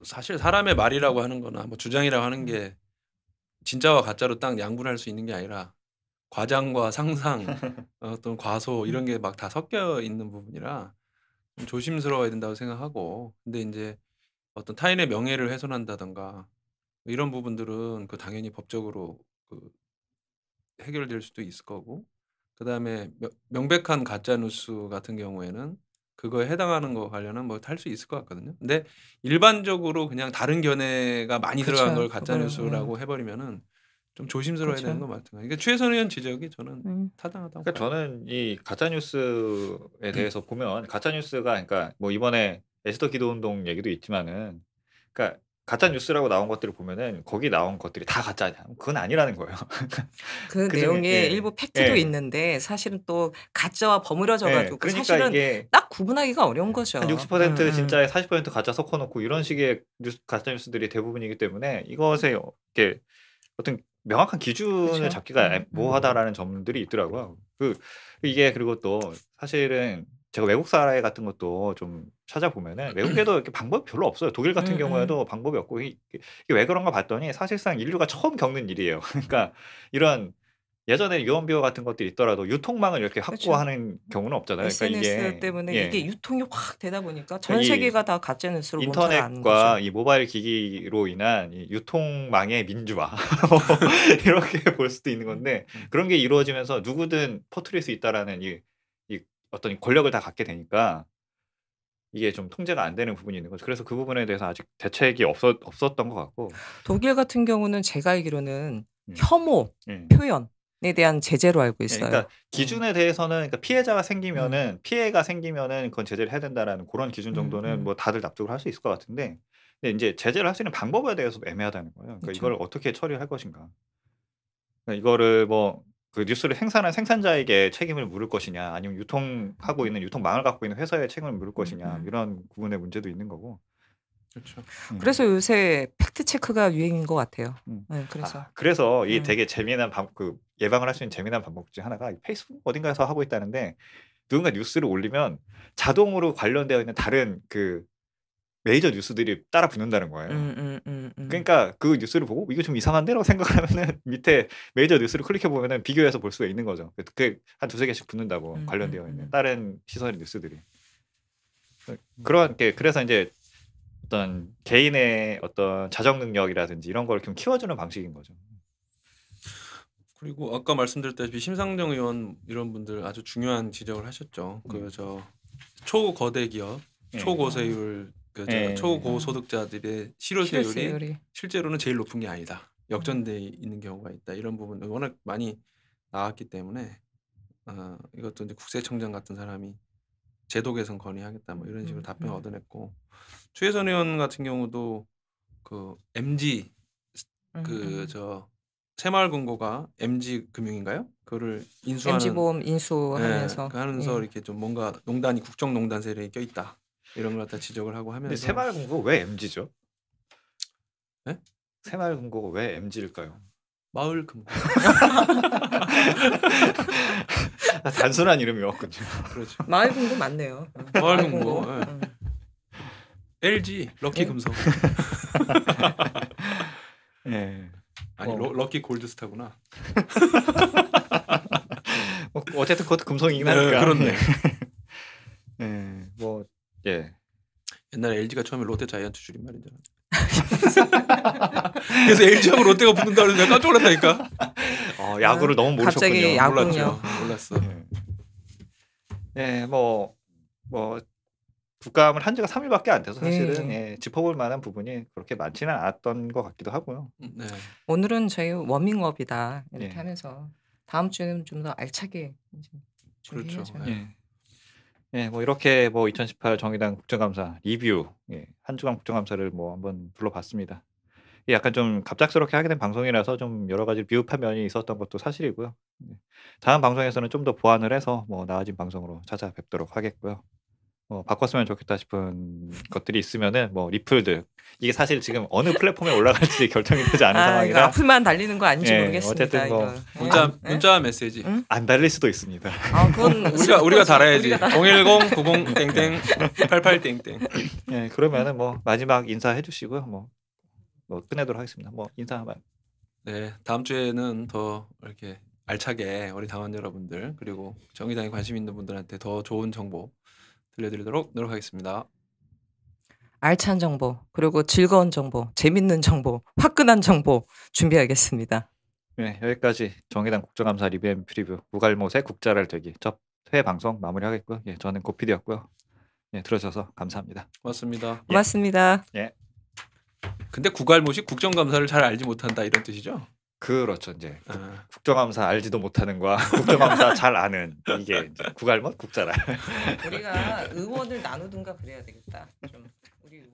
Speaker 2: 사실 사람의 말이라고 하는 거나 뭐 주장이라고 하는 게 진짜와 가짜로 딱 양분을 할 수 있는 게 아니라 과장과 상상 어떤 과소 이런 게 막 다 섞여 있는 부분이라 좀 조심스러워야 된다고 생각하고 근데 인제 어떤 타인의 명예를 훼손한다든가 이런 부분들은 그 당연히 법적으로 그 해결될 수도 있을 거고 그다음에 명백한 가짜 뉴스 같은 경우에는 그거에 해당하는 거 관련은 뭐 할 수 있을 것 같거든요. 근데 일반적으로 그냥 다른 견해가 많이 들어간 걸
Speaker 3: 그쵸.
Speaker 2: 가짜
Speaker 3: 그걸
Speaker 2: 뉴스라고 해 버리면은 좀 조심스러워야 되는
Speaker 3: 그쵸.
Speaker 2: 건 맞는 것 같아요. 그러니까 최혜선 의원 지적이 저는 타당하다고
Speaker 1: 그러니까
Speaker 2: 봐요.
Speaker 1: 저는 이 가짜 뉴스에 대해서 보면 가짜 뉴스가 그러니까 뭐 이번에 에스더 기도 운동 얘기도 있지만은 그러니까 가짜 뉴스라고 나온 것들을 보면은 거기 나온 것들이 다 가짜냐? 그건 아니라는 거예요.
Speaker 3: 그
Speaker 1: 그중에
Speaker 3: 내용에
Speaker 1: 예.
Speaker 3: 일부 팩트도
Speaker 1: 예.
Speaker 3: 있는데 사실은 또 가짜와 버무려져
Speaker 1: 예.
Speaker 3: 가지고
Speaker 1: 그러니까
Speaker 3: 사실은
Speaker 1: 이게
Speaker 3: 딱 구분하기가 어려운 거죠.
Speaker 1: 한 60% 진짜에 40% 가짜 섞어 놓고 이런 식의 가짜 뉴스들이 대부분이기 때문에 이것에 이렇게 어떤 명확한 기준을
Speaker 3: 그쵸.
Speaker 1: 잡기가 애모호하다라는 점들이 있더라고요. 이게 그리고 또 사실은 제가 외국 사례 같은 것도 좀 찾아보면은 외국에도 이렇게 방법이 별로 없어요. 독일 같은 경우에도 방법이 없고 이게 왜 그런가 봤더니 사실상 인류가 처음 겪는 일이에요. 그러니까 이런 예전에 유언비어 같은 것들이 있더라도 유통망을 이렇게
Speaker 3: 그렇죠.
Speaker 1: 확보하는 경우는 없잖아요. 그러니까
Speaker 3: SNS
Speaker 1: 이게
Speaker 3: 때문에
Speaker 1: 예.
Speaker 3: 이게 유통이 확 되다 보니까
Speaker 1: 그러니까
Speaker 3: 전
Speaker 1: 이
Speaker 3: 세계가 다 가짜 뉴스로 몸살을 앓는
Speaker 1: 인터넷과
Speaker 3: 거죠.
Speaker 1: 이 모바일 기기로 인한 이 유통망의 민주화 이렇게 볼 수도 있는 건데 그런 게 이루어지면서 누구든 퍼뜨릴 수 있다라는 이 어떤 권력을 다 갖게 되니까 이게 좀 통제가 안 되는 부분이 있는 거죠. 그래서 그 부분에 대해서 아직 대책이 없었던 것 같고.
Speaker 3: 독일 같은 경우는 제가 알기로는
Speaker 1: 음.
Speaker 3: 혐오
Speaker 1: 예.
Speaker 3: 표현에 대한 제재로 알고
Speaker 1: 예,
Speaker 3: 있어요.
Speaker 1: 그러니까 기준에 대해서는 그러니까 피해가 생기면은 피해가 생기면은 그건 제재를 해야 된다라는 그런 기준 정도는 뭐 다들 납득을 할 수 있을 것 같은데, 근데 이제 제재를 할 수 있는 방법에 대해서도 애매하다는 거예요. 그러니까
Speaker 3: 그쵸.
Speaker 1: 이걸 어떻게 처리할 것인가. 그러니까 이거를 뭐 그 뉴스를 생산한 생산자에게 책임을 물을 것이냐, 아니면 유통하고 있는 유통망을 갖고 있는 회사에 책임을 물을 것이냐, 이런 부분의 문제도 있는 거고.
Speaker 2: 그렇죠.
Speaker 3: 그래서 요새 팩트 체크가 유행인 것 같아요. 네, 그래서
Speaker 1: 그래서 이 되게 재미난 그 예방을 할 수 있는 재미난 방법 중 하나가 페이스북 어딘가에서 하고 있다는데, 누군가 뉴스를 올리면 자동으로 관련되어 있는 다른 그 메이저 뉴스들이 따라 붙는다는 거예요. 그러니까 그 뉴스를 보고 이거 좀 이상한데라고 생각을 하면은 밑에 메이저 뉴스를 클릭해 보면은 비교해서 볼 수가 있는 거죠. 그게 한 두세 개씩 붙는다고 관련되어 있는 다른 시선의 뉴스들이. 그런 게 그래서 이제 어떤 개인의 어떤 자정 능력이라든지 이런 걸 좀 키워주는 방식인 거죠.
Speaker 2: 그리고 아까 말씀드렸다시피 심상정 의원 이런 분들 아주 중요한 지적을 하셨죠. 그 저 초거대 기업, 초고세율, 그 저 초고소득자들의 실효세율이 실제로는 제일 높은 게 아니다. 역전돼 있는 경우가 있다. 이런 부분은 워낙 많이 나왔기 때문에 이것도 이제 국세청장 같은 사람이 제도 개선 건의하겠다 뭐 이런 식으로 답변 얻어냈고, 최혜선 의원 같은 경우도 그 MG 그 저 새마을금고가 MG 금융인가요? 그거를 인수하는
Speaker 3: MG보험 인수하면서
Speaker 2: 하면서 이렇게 좀 뭔가 농단이 국정농단 세력이 껴있다 이런 걸 갖다 지적을 하고 하면서.
Speaker 1: 근데 새마을금고 왜 MG죠?
Speaker 2: 네?
Speaker 1: 새마을금고가 왜 MG일까요?
Speaker 2: 마을금고.
Speaker 1: 단순한 이름이었군요.
Speaker 2: 그렇죠.
Speaker 3: 마을금고 맞네요.
Speaker 2: 마을금고. LG 럭키 금속.
Speaker 1: 예.
Speaker 2: 아니 럭키 골드스타구나.
Speaker 1: 어쨌든 그것도 금속이긴 하니까.
Speaker 2: 그렇네.
Speaker 1: 예. 뭐 예.
Speaker 2: 옛날에 LG가 처음에 롯데 자이언트 줄임말이잖아. 그래서 LG하고 롯데가 붙는다 그래서 내가 깜짝 놀랐다니까.
Speaker 1: 야구를 너무 모르셨군요.
Speaker 3: 갑자기 야구요.
Speaker 2: 몰랐어.
Speaker 1: 예, 뭐 국감을 한 지가 3일밖에 안 돼서 사실은 짚어볼 만한 부분이 그렇게 많지는 않았던 것 같기도 하고요.
Speaker 2: 네.
Speaker 3: 오늘은 저희 워밍업이다 이렇게 하면서 다음 주에는 좀 더 알차게 준비해야죠.
Speaker 2: 그렇죠.
Speaker 1: 예, 뭐 이렇게 뭐 2018 정의당 국정감사 리뷰, 한 주간 국정감사를 뭐 한번 불러봤습니다. 약간 좀 갑작스럽게 하게 된 방송이라서 좀 여러 가지 비읍한 면이 있었던 것도 사실이고요. 다음 방송에서는 좀 더 보완을 해서 뭐 나아진 방송으로 찾아뵙도록 하겠고요. 바꿨으면 좋겠다 싶은 것들이 있으면은 뭐 리플들, 이게 사실 지금 어느 플랫폼에 올라갈지 결정이 되지 않은 상황이라
Speaker 3: 악플만 달리는 거 아닌지 모르겠습니다.
Speaker 1: 어쨌든 뭐
Speaker 2: 문자 메시지
Speaker 1: 안 달릴 수도 있습니다.
Speaker 3: 그건
Speaker 2: 우리가 달아야지. 010 90 땡땡 88 땡땡.
Speaker 1: 예, 그러면은 뭐 마지막 인사해 주시고요. 뭐 끝내도록 하겠습니다. 뭐 인사만.
Speaker 2: 네, 다음 주에는 더 이렇게 알차게 우리 당원 여러분들 그리고 정의당에 관심 있는 분들한테 더 좋은 정보 들려드리도록 노력하겠습니다.
Speaker 3: 알찬 정보, 그리고 즐거운 정보, 재밌는 정보, 화끈한 정보 준비하겠습니다.
Speaker 1: 네, 여기까지 정의당 국정감사 리뷰 앤 프리뷰 무갈못의 국자를 되기 첫 회 방송 마무리하겠고요. 저는 고피디였고요. 들어주셔서 감사합니다.
Speaker 2: 고맙습니다.
Speaker 3: 고맙습니다.
Speaker 2: 근데 국알못이 국정감사를 잘 알지 못한다 이런 뜻이죠?
Speaker 1: 그렇죠. 이제 국정감사 알지도 못하는과 국정감사 잘 아는, 이게 이제 국알못 국자라.
Speaker 3: 우리가 의원을 나누든가 그래야 되겠다. 좀 우리 의원.